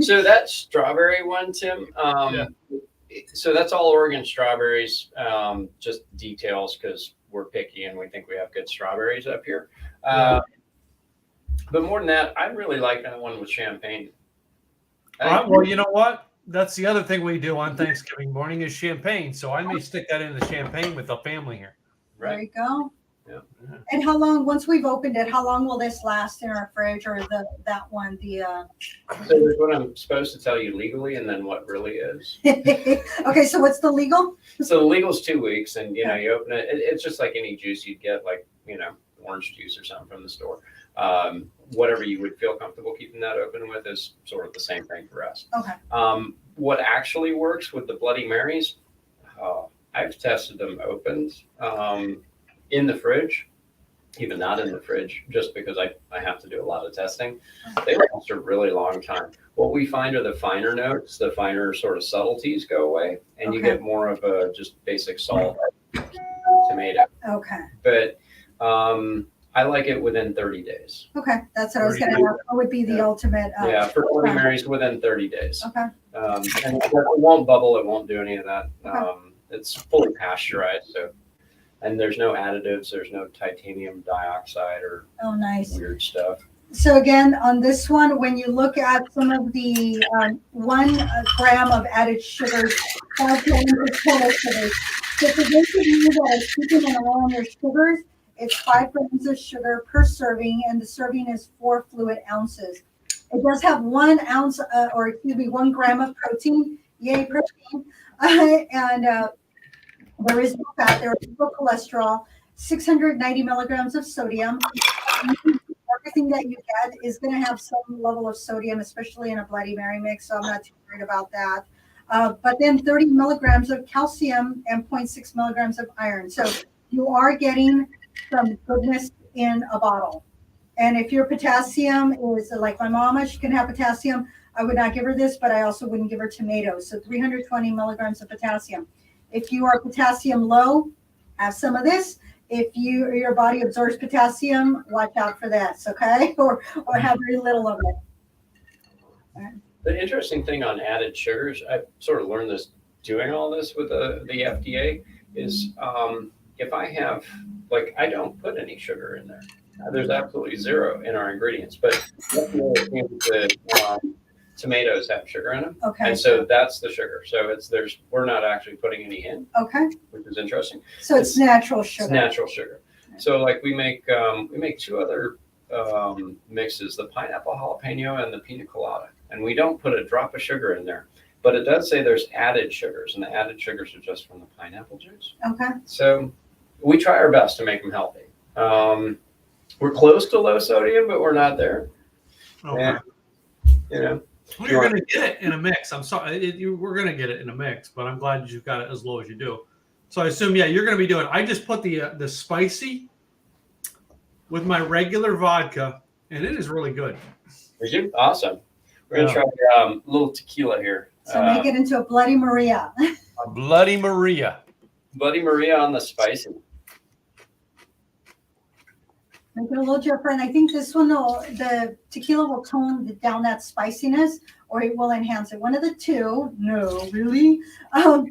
So that strawberry one, Tim. So that's all Oregon strawberries. Just details because we're picky and we think we have good strawberries up here. But more than that, I really like that one with champagne. All right. Well, you know what? That's the other thing we do on Thanksgiving morning is champagne. So I may stick that in the champagne with the family here. There Right. you go. Yeah. And how long? Once we've opened it, how long will this last in our fridge, or that one? So there's what I'm supposed to tell you legally, and then what really is. Okay, so what's the legal? So the legal's 2 weeks, and you open it. It's just like any juice you'd get, like orange juice or something from the store. Whatever you would feel comfortable keeping that open with is sort of the same thing for us. Okay. What actually works with the Bloody Marys? I've tested them opened in the fridge, even not in the fridge, just because I have to do a lot of testing. They last a really long time. What we find are the finer notes, the finer sort of subtleties go away, and you Okay. get more of a just basic salt tomato. Okay. But I like it within 30 days. Okay. That's what I was going to ask. What would be the ultimate? Yeah, for Bloody time? Marys within 30 days. Okay. And it won't bubble, it won't do any of that. Okay. It's fully pasteurized, and there's no additives, there's no titanium dioxide or Oh, nice. weird stuff. So again, on this one, when you look at some of the 1 gram of added sugar, 5 grams of total sugars. So for those of you that are keeping an eye on your sugars, it's 5 grams of sugar per serving, and the serving is 4 fluid ounces. It does have 1 ounce, 1 gram of protein. Yay, protein! And there is no fat. There is no cholesterol. 690 milligrams of sodium. Everything that you get is going to have some level of sodium, especially in a Bloody Mary mix. So I'm not too worried about that. But then 30 milligrams of calcium and 0.6 milligrams of iron. So you are getting some goodness in a bottle. And if your potassium is like my mama, she can have potassium. I would not give her this, but I also wouldn't give her tomatoes. So 320 milligrams of potassium. If you are potassium low, have some of this. If your body absorbs potassium, watch out for this, okay? Or have very little of it. The interesting thing on added sugars, I sort of learned this doing all this with the FDA, is if I have, I don't put any sugar in there. There's absolutely zero in our ingredients, but tomatoes have sugar in them. Okay. And so that's the sugar. So we're not actually putting any in, Okay. which is interesting. So it's natural sugar. It's natural sugar. So we make 2 other mixes, the pineapple jalapeno and the pina colada. And we don't put a drop of sugar in there, but it does say there's added sugars, and the added sugars are just from the pineapple juice. Okay. So we try our best to make them healthy. We're close to low sodium, but we're not there. Okay. And, Well, you're going to get it in a mix. I'm sorry. We're going to get it in a mix, but I'm glad you've got it as low as you do. So I assume, you're going to be doing. I just put the spicy with my regular vodka, and it is really good. We do? Awesome. We're going to try a little tequila here. So make it into a Bloody Maria. A Bloody Maria. Bloody Maria on the spicy. Make it a little different. I think this one, the tequila will tone down that spiciness, or it will enhance it. One of the two. No, really? I'm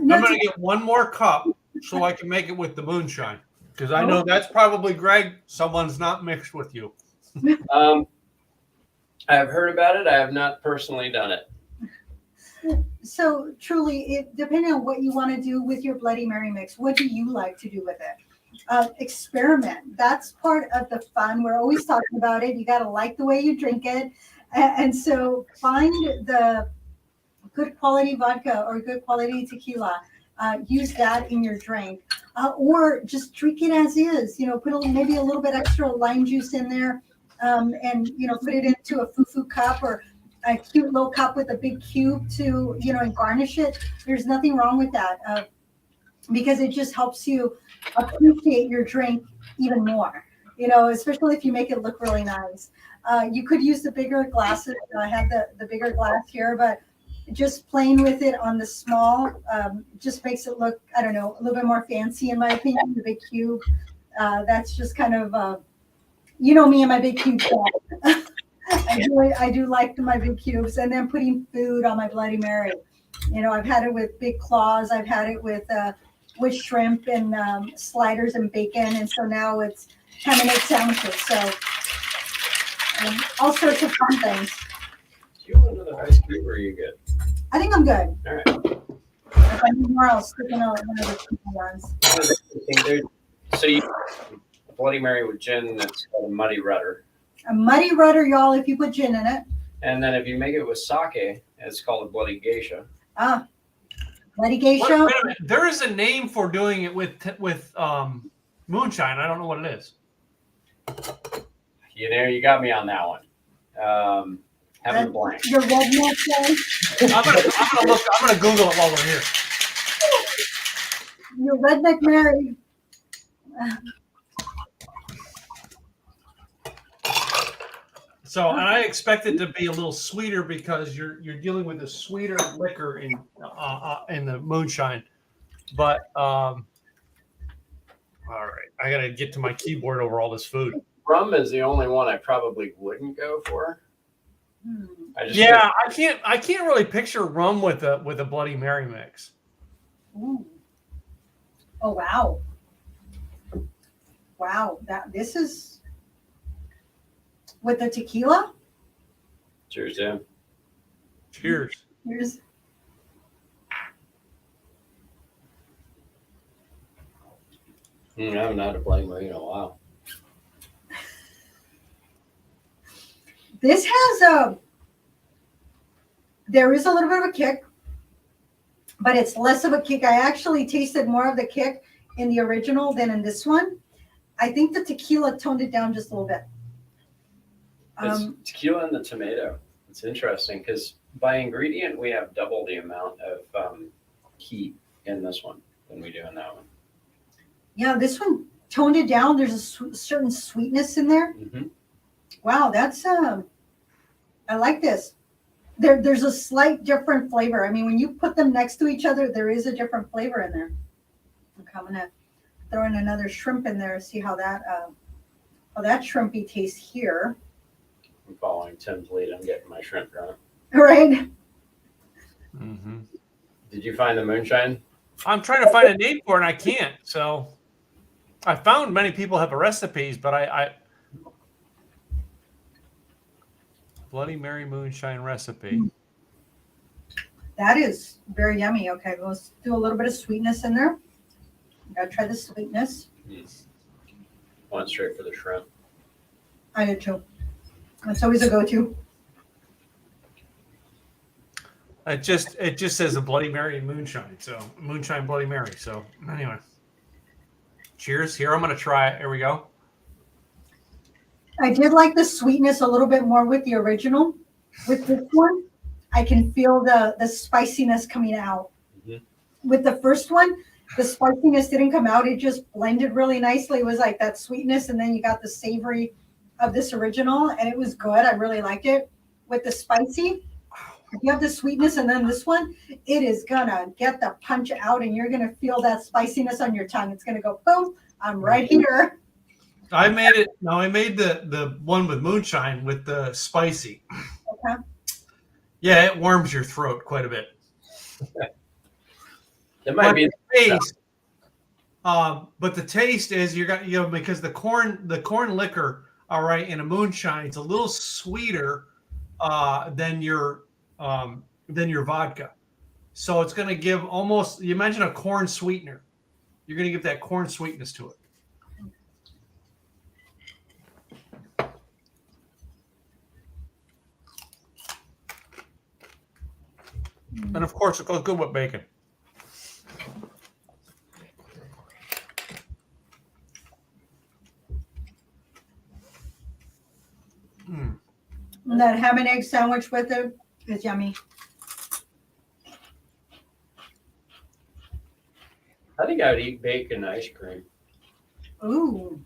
going to get one more cup so I can make it with the moonshine. Because I know that's probably, Greg, someone's not mixed with you. I've heard about it. I have not personally done it. So truly, depending on what you want to do with your Bloody Mary mix, what do you like to do with it? Experiment. That's part of the fun. We're always talking about it. You got to like the way you drink it. And so find the good quality vodka or good quality tequila. Use that in your drink. Or just drink it as is. Put maybe a little bit extra lime juice in there, and put it into a fufu cup or a cute little cup with a big cube to and garnish it. There's nothing wrong with that, because it just helps you appreciate your drink even more. Especially if you make it look really nice. You could use the bigger glasses. I have the bigger glass here, but just playing with it on the small just makes it look, I don't know, a little bit more fancy in my opinion. The big cube, that's just kind of, me and my big cube. I do like my big cubes, and then putting food on my Bloody Mary. I've had it with big claws. I've had it with shrimp and sliders and bacon, and so now it's time to make sandwiches. So all sorts of fun things. Do you want another ice cube, or are you good? I think I'm good. All right. If I need more, I'll stick in one of the cheaper ones. So you Bloody Mary with gin, that's called a muddy rudder. A muddy rudder, y'all, if you put gin in it. And then if you make it with sake, it's called a bloody geisha. Bloody geisha. Wait a minute. There is a name for doing it with moonshine. I don't know what it is. You got me on that one. Having a blank. Your redneck thing. I'm gonna Google it while we're here. Your redneck Mary. So, and I expect it to be a little sweeter because you're dealing with a sweeter liquor in the moonshine. But all right, I gotta get to my keyboard over all this food. Rum is the only one I probably wouldn't go for. I can't really picture rum with a Bloody Mary mix. Ooh. Oh wow! Wow, this is with the tequila. Cheers, Jim. Cheers. Cheers. I haven't had a Bloody Mary in a while. This has there is a little bit of a kick, but it's less of a kick. I actually tasted more of the kick in the original than in this one. I think the tequila toned it down just a little bit. It's tequila and the tomato. It's interesting because by ingredient, we have double the amount of heat in this one than we do in that one. Yeah, this one toned it down. There's a certain sweetness in there. Mm-hmm. Wow, that's I like this. There's a slight different flavor. I mean, when you put them next to each other, there is a different flavor in there. Okay, I'm gonna throw in another shrimp in there and see how that shrimpy tastes here. I'm following Tim's lead. I'm getting my shrimp drunk. All right. Mm-hmm. Did you find the moonshine? I'm trying to find a name for it, and I can't. So I found many people have the recipes, but I Bloody Mary moonshine recipe. That is very yummy. Okay, let's do a little bit of sweetness in there. Gotta try the sweetness. Went straight for the shrimp. I did too. That's always a go-to. It just says a Bloody Mary and moonshine. So moonshine Bloody Mary. So anyway, cheers. Here, I'm gonna try it. Here we go. I did like the sweetness a little bit more with the original. With this one, I can feel the spiciness coming out. Mm-hmm. With the first one, the spiciness didn't come out. It just blended really nicely. It was like that sweetness, and then you got the savory of this original, and it was good. I really liked it. With the spicy, if you have the sweetness and then this one, it is gonna get the punch out, and you're gonna feel that spiciness on your tongue. It's gonna go boom. I'm right here. I made it. No, I made the one with moonshine with the spicy. Okay. Yeah, it warms your throat quite a bit. It might be But the taste is because the corn liquor, all right, in a moonshine, it's a little sweeter than your vodka. So it's going to give almost, you imagine a corn sweetener. You're going to give that corn sweetness to it. And of course, it goes good with bacon. And that ham and egg sandwich with it is yummy. I think I would eat bacon ice cream. Ooh.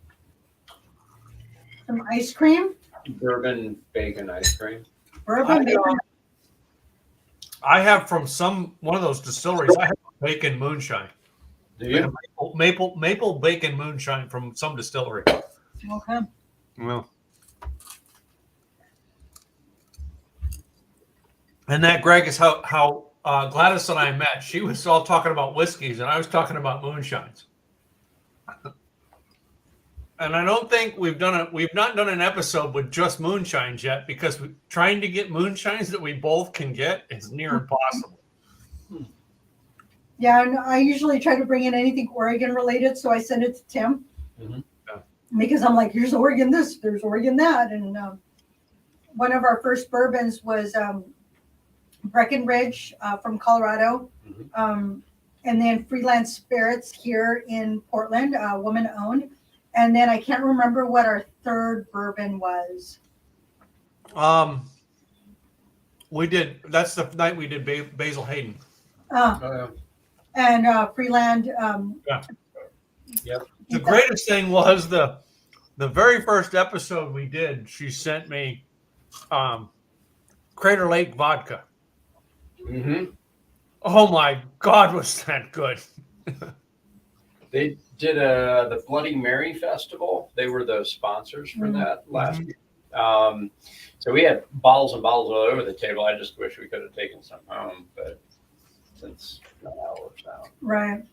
Some ice cream? Bourbon bacon ice cream. Bourbon bacon. I have from one of those distilleries, I have bacon moonshine. Do you? Maple bacon moonshine from some distillery. Okay. Well. And that, Greg, is how Gladys and I met. She was all talking about whiskeys, and I was talking about moonshines. And I don't think we've not done an episode with just moonshines yet, because trying to get moonshines that we both can get is near impossible. Yeah, and I usually try to bring in anything Oregon related, so I send it to Tim. Mm-hmm. Yeah. Because I'm like, here's Oregon this, there's Oregon that. And one of our first bourbons was Breckenridge from Colorado. Mm-hmm. And then Freelance Spirits here in Portland, woman owned. And then I can't remember what our third bourbon was. We did. That's the night we did Basil Hayden. And Freeland. Yeah. Yep. The greatest thing was the very first episode we did. She sent me Crater Lake vodka. Mm-hmm. Oh my God, was that good? They did the Bloody Mary Festival. They were the sponsors for that last year. So we had bottles and bottles all over the table. I just wish we could have taken some home, but since that works out. Right.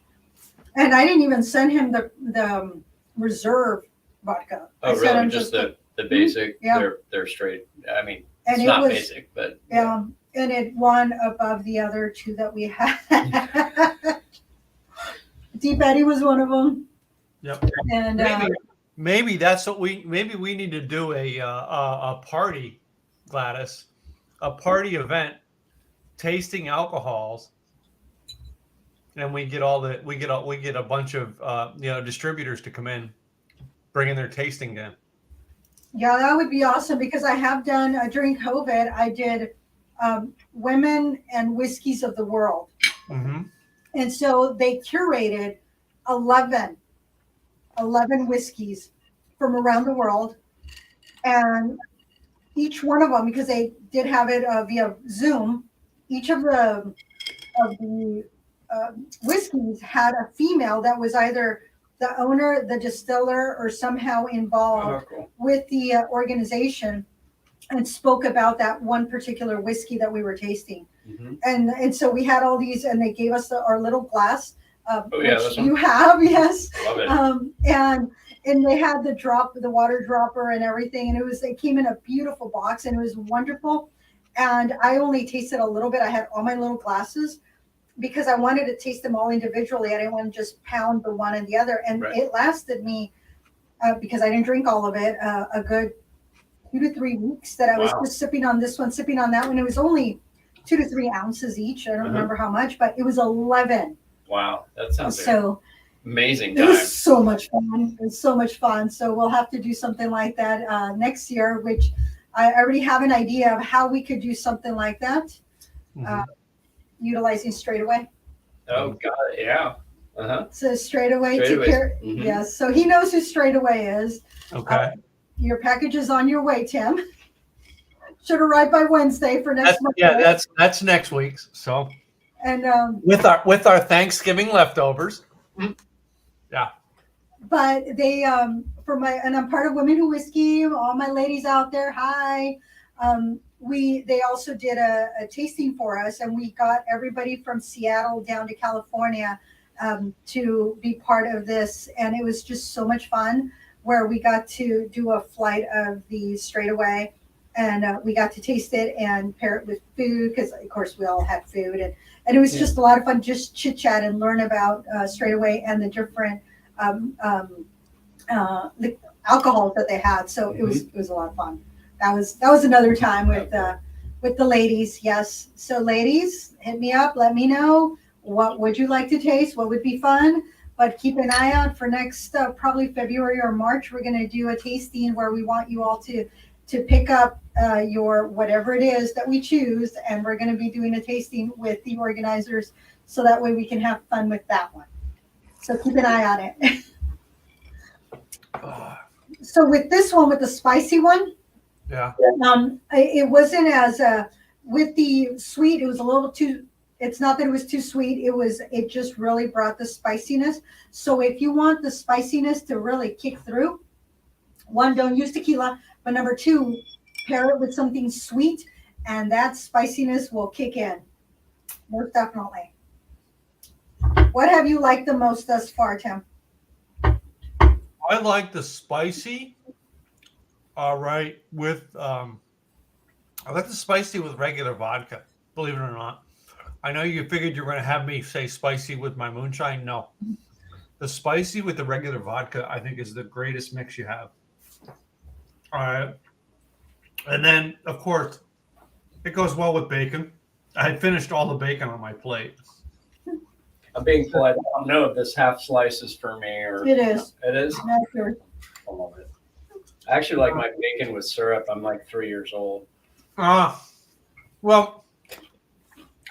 And I didn't even send him the reserve vodka. Oh, I sent him really? Just the basic? Yeah. They're straight. I mean, And it's it not was- basic, but Yeah. And it won above the other two that we had. Deep Eddy was one of them. Yep. And Maybe that's what we need to do a party, Gladys, a party event, tasting alcohols, and we get a bunch of distributors to come in, bring in their tasting in. yeah, that would be awesome, because I have done during COVID, I did women and whiskeys of the world. Mm-hmm. And so they curated 11 whiskeys from around the world. And each one of them, because they did have it via Zoom, each of the whiskeys had a female that was either the owner, the distiller, or somehow involved cool. with the organization, and spoke about that one particular whiskey that we were tasting. Mm-hmm. And so we had all these, and they gave us our little glass, this which one? you have, yes. Love it. And they had the water dropper and everything, and it came in a beautiful box, and it was wonderful. And I only tasted a little bit. I had all my little glasses because I wanted to taste them all individually. I didn't want to just pound the one and the other. And Right. it lasted me, because I didn't drink all of it, a good 2 to 3 weeks that I was Wow. just sipping on this one, sipping on that one. It was only 2 to 3 ounces each. I don't remember how much, but it was 11. Wow, that sounds like So amazing it time. was so much fun. It was so much fun. So we'll have to do something like that next year, which I already have an idea of how we could do something like that, utilizing Straightaway. Oh God, yeah. Uh-huh. So Straightaway took Straightaway. care. Mhm. Yes. So he knows who Straightaway is. Okay. Your package is on your way, Tim. Should arrive by Wednesday for next month. That's next week's. So And with our Thanksgiving leftovers. Yeah. but they and I'm part of Women Who Whiskey. All my ladies out there, hi. They also did a tasting for us, and we got everybody from Seattle down to California to be part of this, and it was just so much fun. Where we got to do a flight of the straightaway, and we got to taste it and pair it with food because, of course, we all had food, and it was just a lot of fun, just chit chat and learn about straightaway and the different the alcohols that they had. So it was a lot of fun. That was another time with the ladies. Yes. So ladies, hit me up. Let me know what would you like to taste. What would be fun. But keep an eye out for next probably February or March. We're going to do a tasting where we want you all to pick up your whatever it is that we choose, and we're going to be doing a tasting with the organizers, so that way we can have fun with that one. So keep an eye on it. So with this one, with the spicy one, it wasn't as with the sweet. It was a little too. It's not that it was too sweet. It just really brought the spiciness. So if you want the spiciness to really kick through, one, don't use tequila, but number two, pair it with something sweet, and that spiciness will kick in. Most definitely. What have you liked the most thus far, Tim? I like the spicy. All right, with I like the spicy with regular vodka. Believe it or not, I know you figured you were going to have me say spicy with my moonshine. No, the spicy with the regular vodka, I think, is the greatest mix you have. All right, and then of course, it goes well with bacon. I had finished all the bacon on my plate. I'm being polite. I don't know if this half slice is for me or It is. It is. Not sure. I love it. I actually like my bacon with syrup. I'm like 3 years old. Well,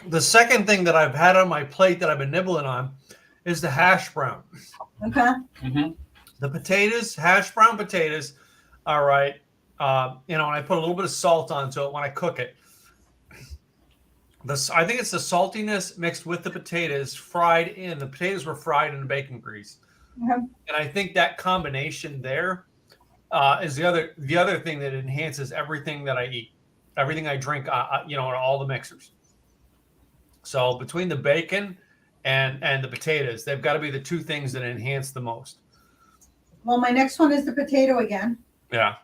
the second thing that I've had on my plate that I've been nibbling on is the hash brown. Okay. Mm-hmm. The potatoes, hash brown potatoes. All right. And I put a little bit of salt onto it when I cook it. I think it's the saltiness mixed with the potatoes fried in. The potatoes were fried in bacon grease. Okay. And I think that combination there is the other thing that enhances everything that I eat, everything I drink, in all the mixers. So between the bacon and the potatoes, they've got to be the two things that enhance the most. Well, my next one is the potato again. Yeah.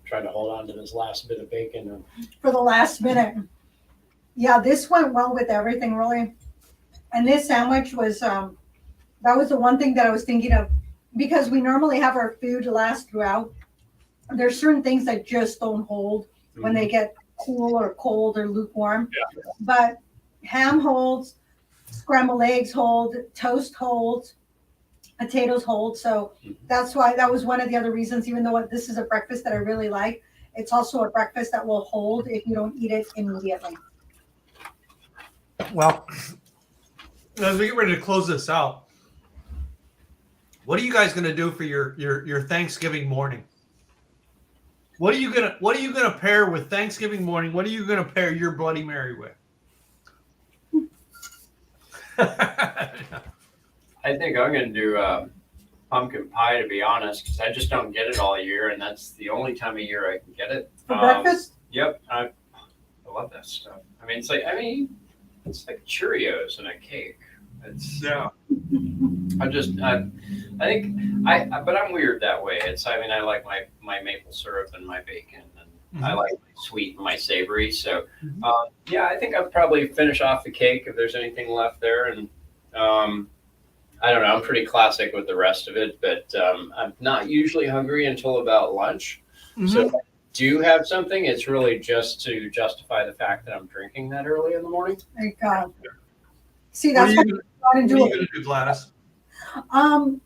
Trying to hold on to this last bit of bacon. For the last minute. Yeah, this went well with everything, really. And this sandwich was, that was the one thing that I was thinking of, because we normally have our food last throughout. There's certain things that just don't hold when they get cool or cold or lukewarm. Yeah. But ham holds, scrambled eggs hold, toast holds, potatoes hold. So that's why that was one of the other reasons, even though this is a breakfast that I really like, it's also a breakfast that will hold if you don't eat it immediately. Well, as we get ready to close this out, what are you guys going to do for your Thanksgiving morning? What are you gonna pair with Thanksgiving morning? What are you gonna pair your Bloody Mary with? I think I'm going to do pumpkin pie, to be honest, because I just don't get it all year, and that's the only time of year I can get it. For breakfast? Yep, I love that stuff. I mean, it's like Cheerios and a cake. It's but I'm weird that way. I like my maple syrup and my bacon, and I like my sweet and my savory. So, I think I'll probably finish off the cake if there's anything left there, and I don't know. I'm pretty classic with the rest of it, but I'm not usually hungry until about lunch. So if I do have something, it's really just to justify the fact that I'm drinking that early in the morning. There you go. See, that's what I'm going to do, Gladys? I'll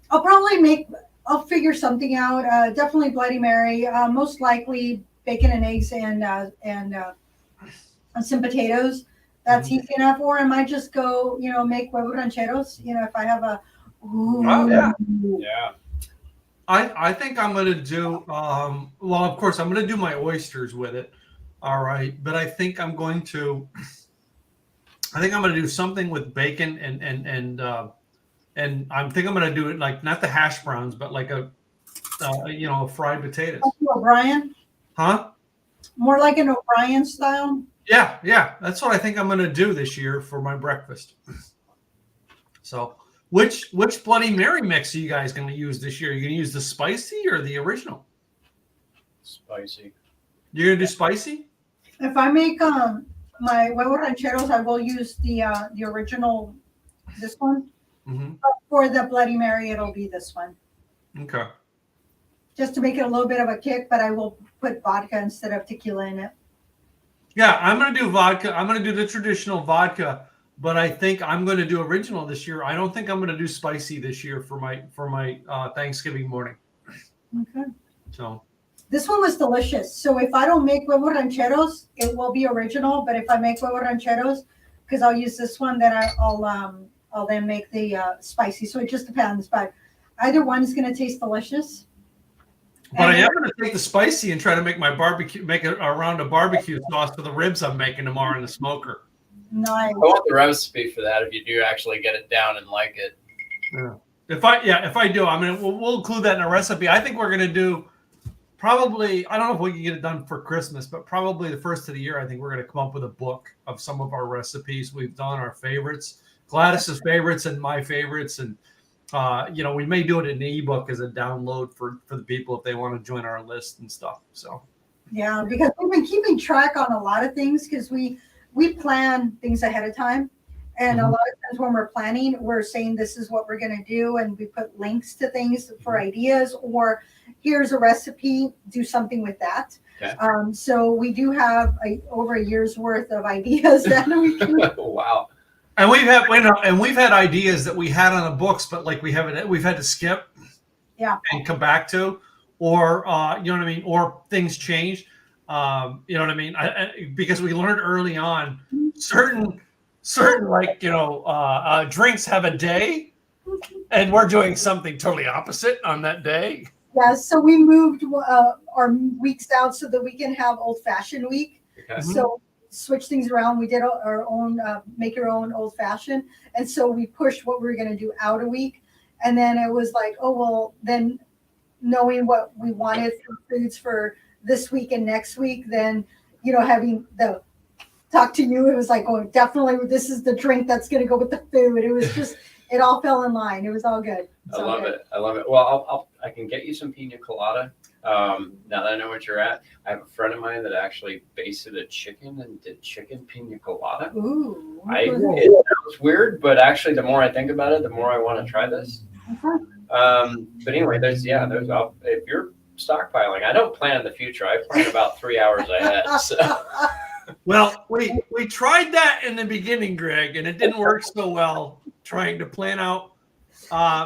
figure something out. Definitely Bloody Mary. Most likely bacon and eggs and some potatoes. That's easy enough. Or I might just go, make huevo rancheros. If I have Yeah. I think I'm going to do, of course, I'm going to do my oysters with it. All right. But I think I'm going to do something with bacon and I think I'm going to do it like not the hash browns, but like a fried potatoes. O'Brien? Huh? More like an O'Brien style? Yeah. That's what I think I'm going to do this year for my breakfast. So, which Bloody Mary mix are you guys going to use this year? Are you going to use the spicy or the original? Spicy. You're going to do spicy? If I make my huevo rancheros, I will use the original, this one. Mm-hmm. But for the Bloody Mary, it'll be this one. Okay. Just to make it a little bit of a kick, but I will put vodka instead of tequila in it. Yeah, I'm going to do vodka. I'm going to do the traditional vodka, but I think I'm going to do original this year. I don't think I'm going to do spicy this year for my Thanksgiving morning. Okay. So this one was delicious. So if I don't make huevo rancheros, it will be original. But if I make huevo rancheros, because I'll use this one, then I'll then make the spicy. So it just depends. But either one is going to taste delicious. But I am going to take the spicy and try to make my barbecue, make it around a barbecue sauce for the ribs I'm making tomorrow in the smoker. Nice. I want the recipe for that if you do actually get it down and like it. Yeah. If I do, I mean, we'll include that in a recipe. I think we're going to do probably, I don't know if we can get it done for Christmas, but probably the first of the year, I think we're going to come up with a book of some of our recipes we've done, our favorites, Gladys's favorites and my favorites. And, we may do it in an ebook as a download for the people if they want to join our list and stuff. So, yeah, because we've been keeping track on a lot of things because we plan things ahead of time. And a lot of times when we're planning, we're saying this is what we're going to do. And we put links to things for ideas, or here's a recipe, do something with that. Okay. So we do have over a year's worth of ideas that we can. Wow. and we've had ideas that we had on the books, but like we've had to skip, and come back to, or you know what I mean, or things change, you know what I mean, because we learned early on certain like drinks have a day, and we're doing something totally opposite on that day. Yeah, so we moved our weeks out so that we can have old fashioned week. Okay. So switch things around. We did our own make your own old fashioned, and so we pushed what we were going to do out a week, and then it was like, oh well, then knowing what we wanted for foods for this week and next week, then having the talk to you, it was like, oh, definitely this is the drink that's going to go with the food. It was just it all fell in line. It was all good. I love it. Well, I can get you some pina colada. Now that I know what you're at, I have a friend of mine that actually basted a chicken and did chicken pina colada. Ooh. It sounds weird, but actually, the more I think about it, the more I want to try this. Okay. But anyway, there's if you're stockpiling, I don't plan in the future. I plan about 3 hours ahead. So. Well, we tried that in the beginning, Greg, and it didn't work so well trying to plan out.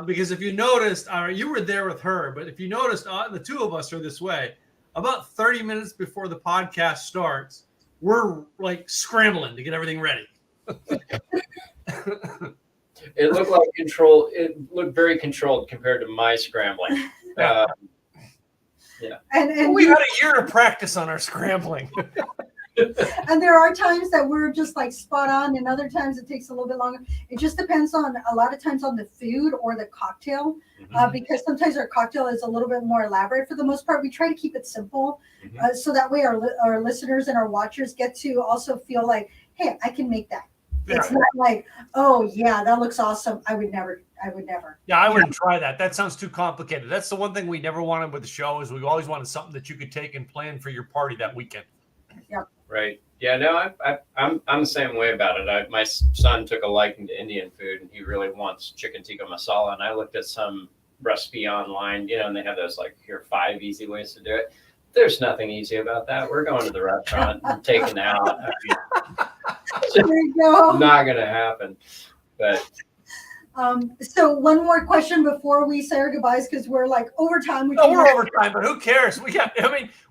Because if you noticed, you were there with her, but if you noticed, the two of us are this way. About 30 minutes before the podcast starts, we're like scrambling to get everything ready. It looked like control. It looked very controlled compared to my scrambling. Yeah. And we had a year to practice on our scrambling. And there are times that we're just like spot on, and other times it takes a little bit longer. It just depends on a lot of times on the food or the cocktail, because sometimes our cocktail is a little bit more elaborate. For the most part, we try to keep it simple, so that way our listeners and our watchers get to also feel like, hey, I can make that. Yeah. It's not like, oh yeah, that looks awesome. I would never. Yeah, I wouldn't try that. That sounds too complicated. That's the one thing we never wanted with the show, is we always wanted something that you could take and plan for your party that weekend. Yeah. Right. Yeah. No, I'm the same way about it. My son took a liking to Indian food, and he really wants chicken tikka masala. And I looked at some recipe online, and they have those like, here are 5 easy ways to do it. There's nothing easy about that. We're going to the restaurant and taking out. There you go. Not gonna happen. But so one more question before we say our goodbyes, because we're like overtime. We're overtime, but who cares?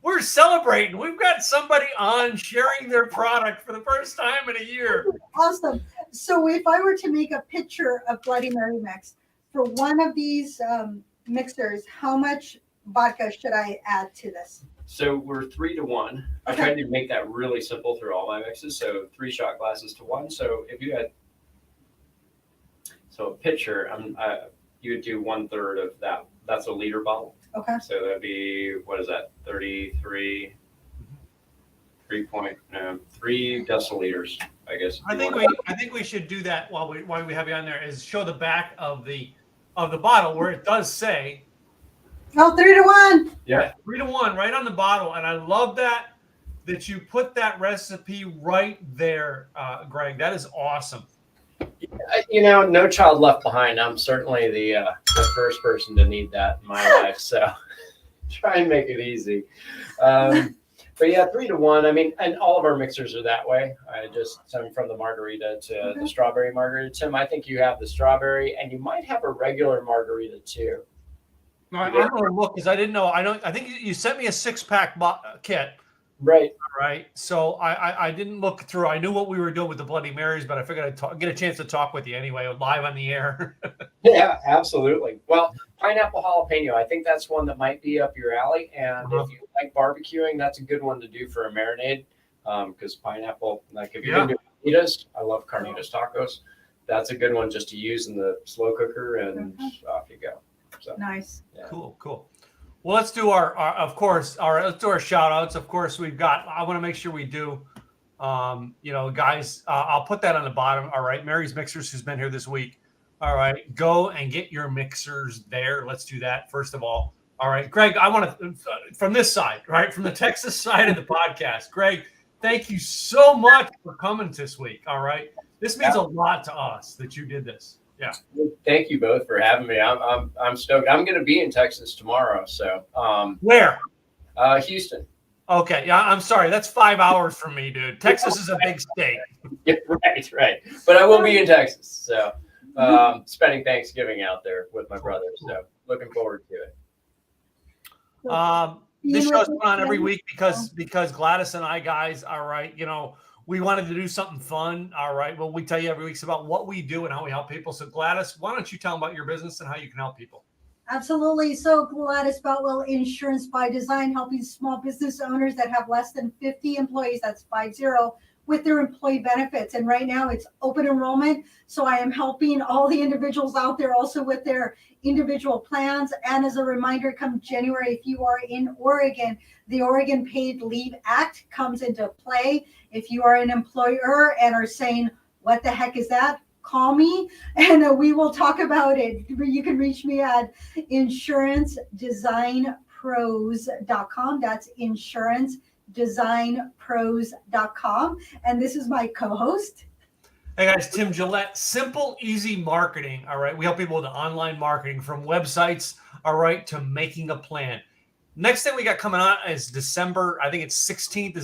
We're celebrating. We've got somebody on sharing their product for the first time in a year. Awesome. So if I were to make a picture of Bloody Mary mix for one of these mixers, how much vodka should I add to this? So we're 3 to 1. Okay. I tried to make that really simple through all my mixes. So 3 shot glasses to 1. So if you had a pitcher, you would do 1/3 of that. That's a liter bottle. Okay. So that'd be, what is that? 33. 3 deciliters, I guess. I think we should do that while we have you on there, is show the back of the bottle where it does say Oh, 3-to-1. Yeah. 3-to-1 right on the bottle. And I love that you put that recipe right there, Greg. That is awesome. No child left behind. I'm certainly the first person to need that in my life. So try and make it easy. But yeah, 3-to-1. I mean, and all of our mixers are that way. I just sent from the margarita to the strawberry margarita. Tim, I think you have the strawberry, and you might have a regular margarita too. All right, I'm gonna look because I didn't know. I think you sent me a 6-pack kit. Right. Right. So I didn't look through. I knew what we were doing with the Bloody Marys, but I figured I'd get a chance to talk with you anyway, live on the air. Yeah, absolutely. Well, pineapple jalapeno, I think that's one that might be up your alley. And if you like barbecuing, that's a good one to do for a marinade. Because pineapple, like if you're doing carnitas, I love carnitas tacos. That's a good one just to use in the slow cooker, and off you go. So, Nice. yeah. Cool. Well, let's do let's do our shout outs. Of course, I want to make sure we do, guys, I'll put that on the bottom. All right. Mary's Mixers, who's been here this week. All right. Go and get your mixers there. Let's do that first of all. All right. Greg, I want to, from this side, right, from the Texas side of the podcast, Greg, thank you so much for coming this week. All right. This means a lot to us that you did this. Yeah. Thank you both for having me. I'm stoked. I'm going to be in Texas tomorrow. So where? Houston. Okay. Yeah. I'm sorry. That's 5 hours from me, dude. Texas is a big state. Yeah, right. But I will be in Texas. So spending Thanksgiving out there with my brother. So looking forward to it. This show's going on every week because Gladys and I, guys, all right, we wanted to do something fun. All right. Well, we tell you every week about what we do and how we help people. So Gladys, why don't you tell them about your business and how you can help people? Absolutely. So Gladys Boutwell Insurance by Design, helping small business owners that have less than 50 employees, that's 50, with their employee benefits. And right now it's open enrollment. So I am helping all the individuals out there also with their individual plans. And as a reminder, come January, if you are in Oregon, the Oregon Paid Leave Act comes into play. If you are an employer and are saying, what the heck is that? Call me and we will talk about it. You can reach me at insurancedesignpros.com. That's insurancedesignpros.com. And this is my co-host. Hey guys, Tim Gillette, Simple Easy Marketing. All right. We help people with online marketing from websites, all right, to making a plan. Next thing we got coming on is December, I think it's 16th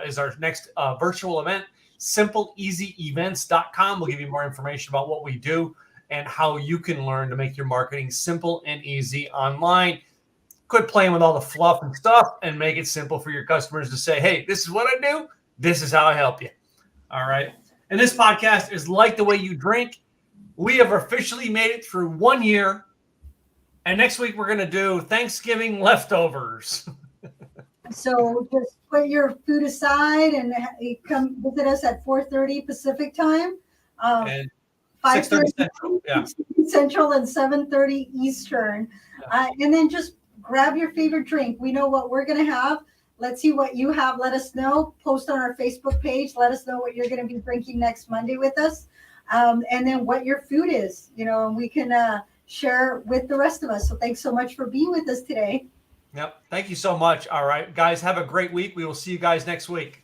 is our next virtual event. SimpleEasyEvents.com will give you more information about what we do and how you can learn to make your marketing simple and easy online. Quit playing with all the fluff and stuff and make it simple for your customers to say, hey, this is what I do. This is how I help you. All right. And this podcast is like the way you drink. We have officially made it through 1 year. And next week, we're going to do Thanksgiving leftovers. So just put your food aside and come visit us at 4:30 Pacific time, And 5:30 Central, yeah. Central and 7:30 Eastern. And then just grab your favorite drink. We know what we're going to have. Let's see what you have. Let us know. Post on our Facebook page. Let us know what you're going to be drinking next Monday with us. And then what your food is, and we can share with the rest of us. So thanks so much for being with us today. Yep. Thank you so much. All right, guys, have a great week. We will see you guys next week.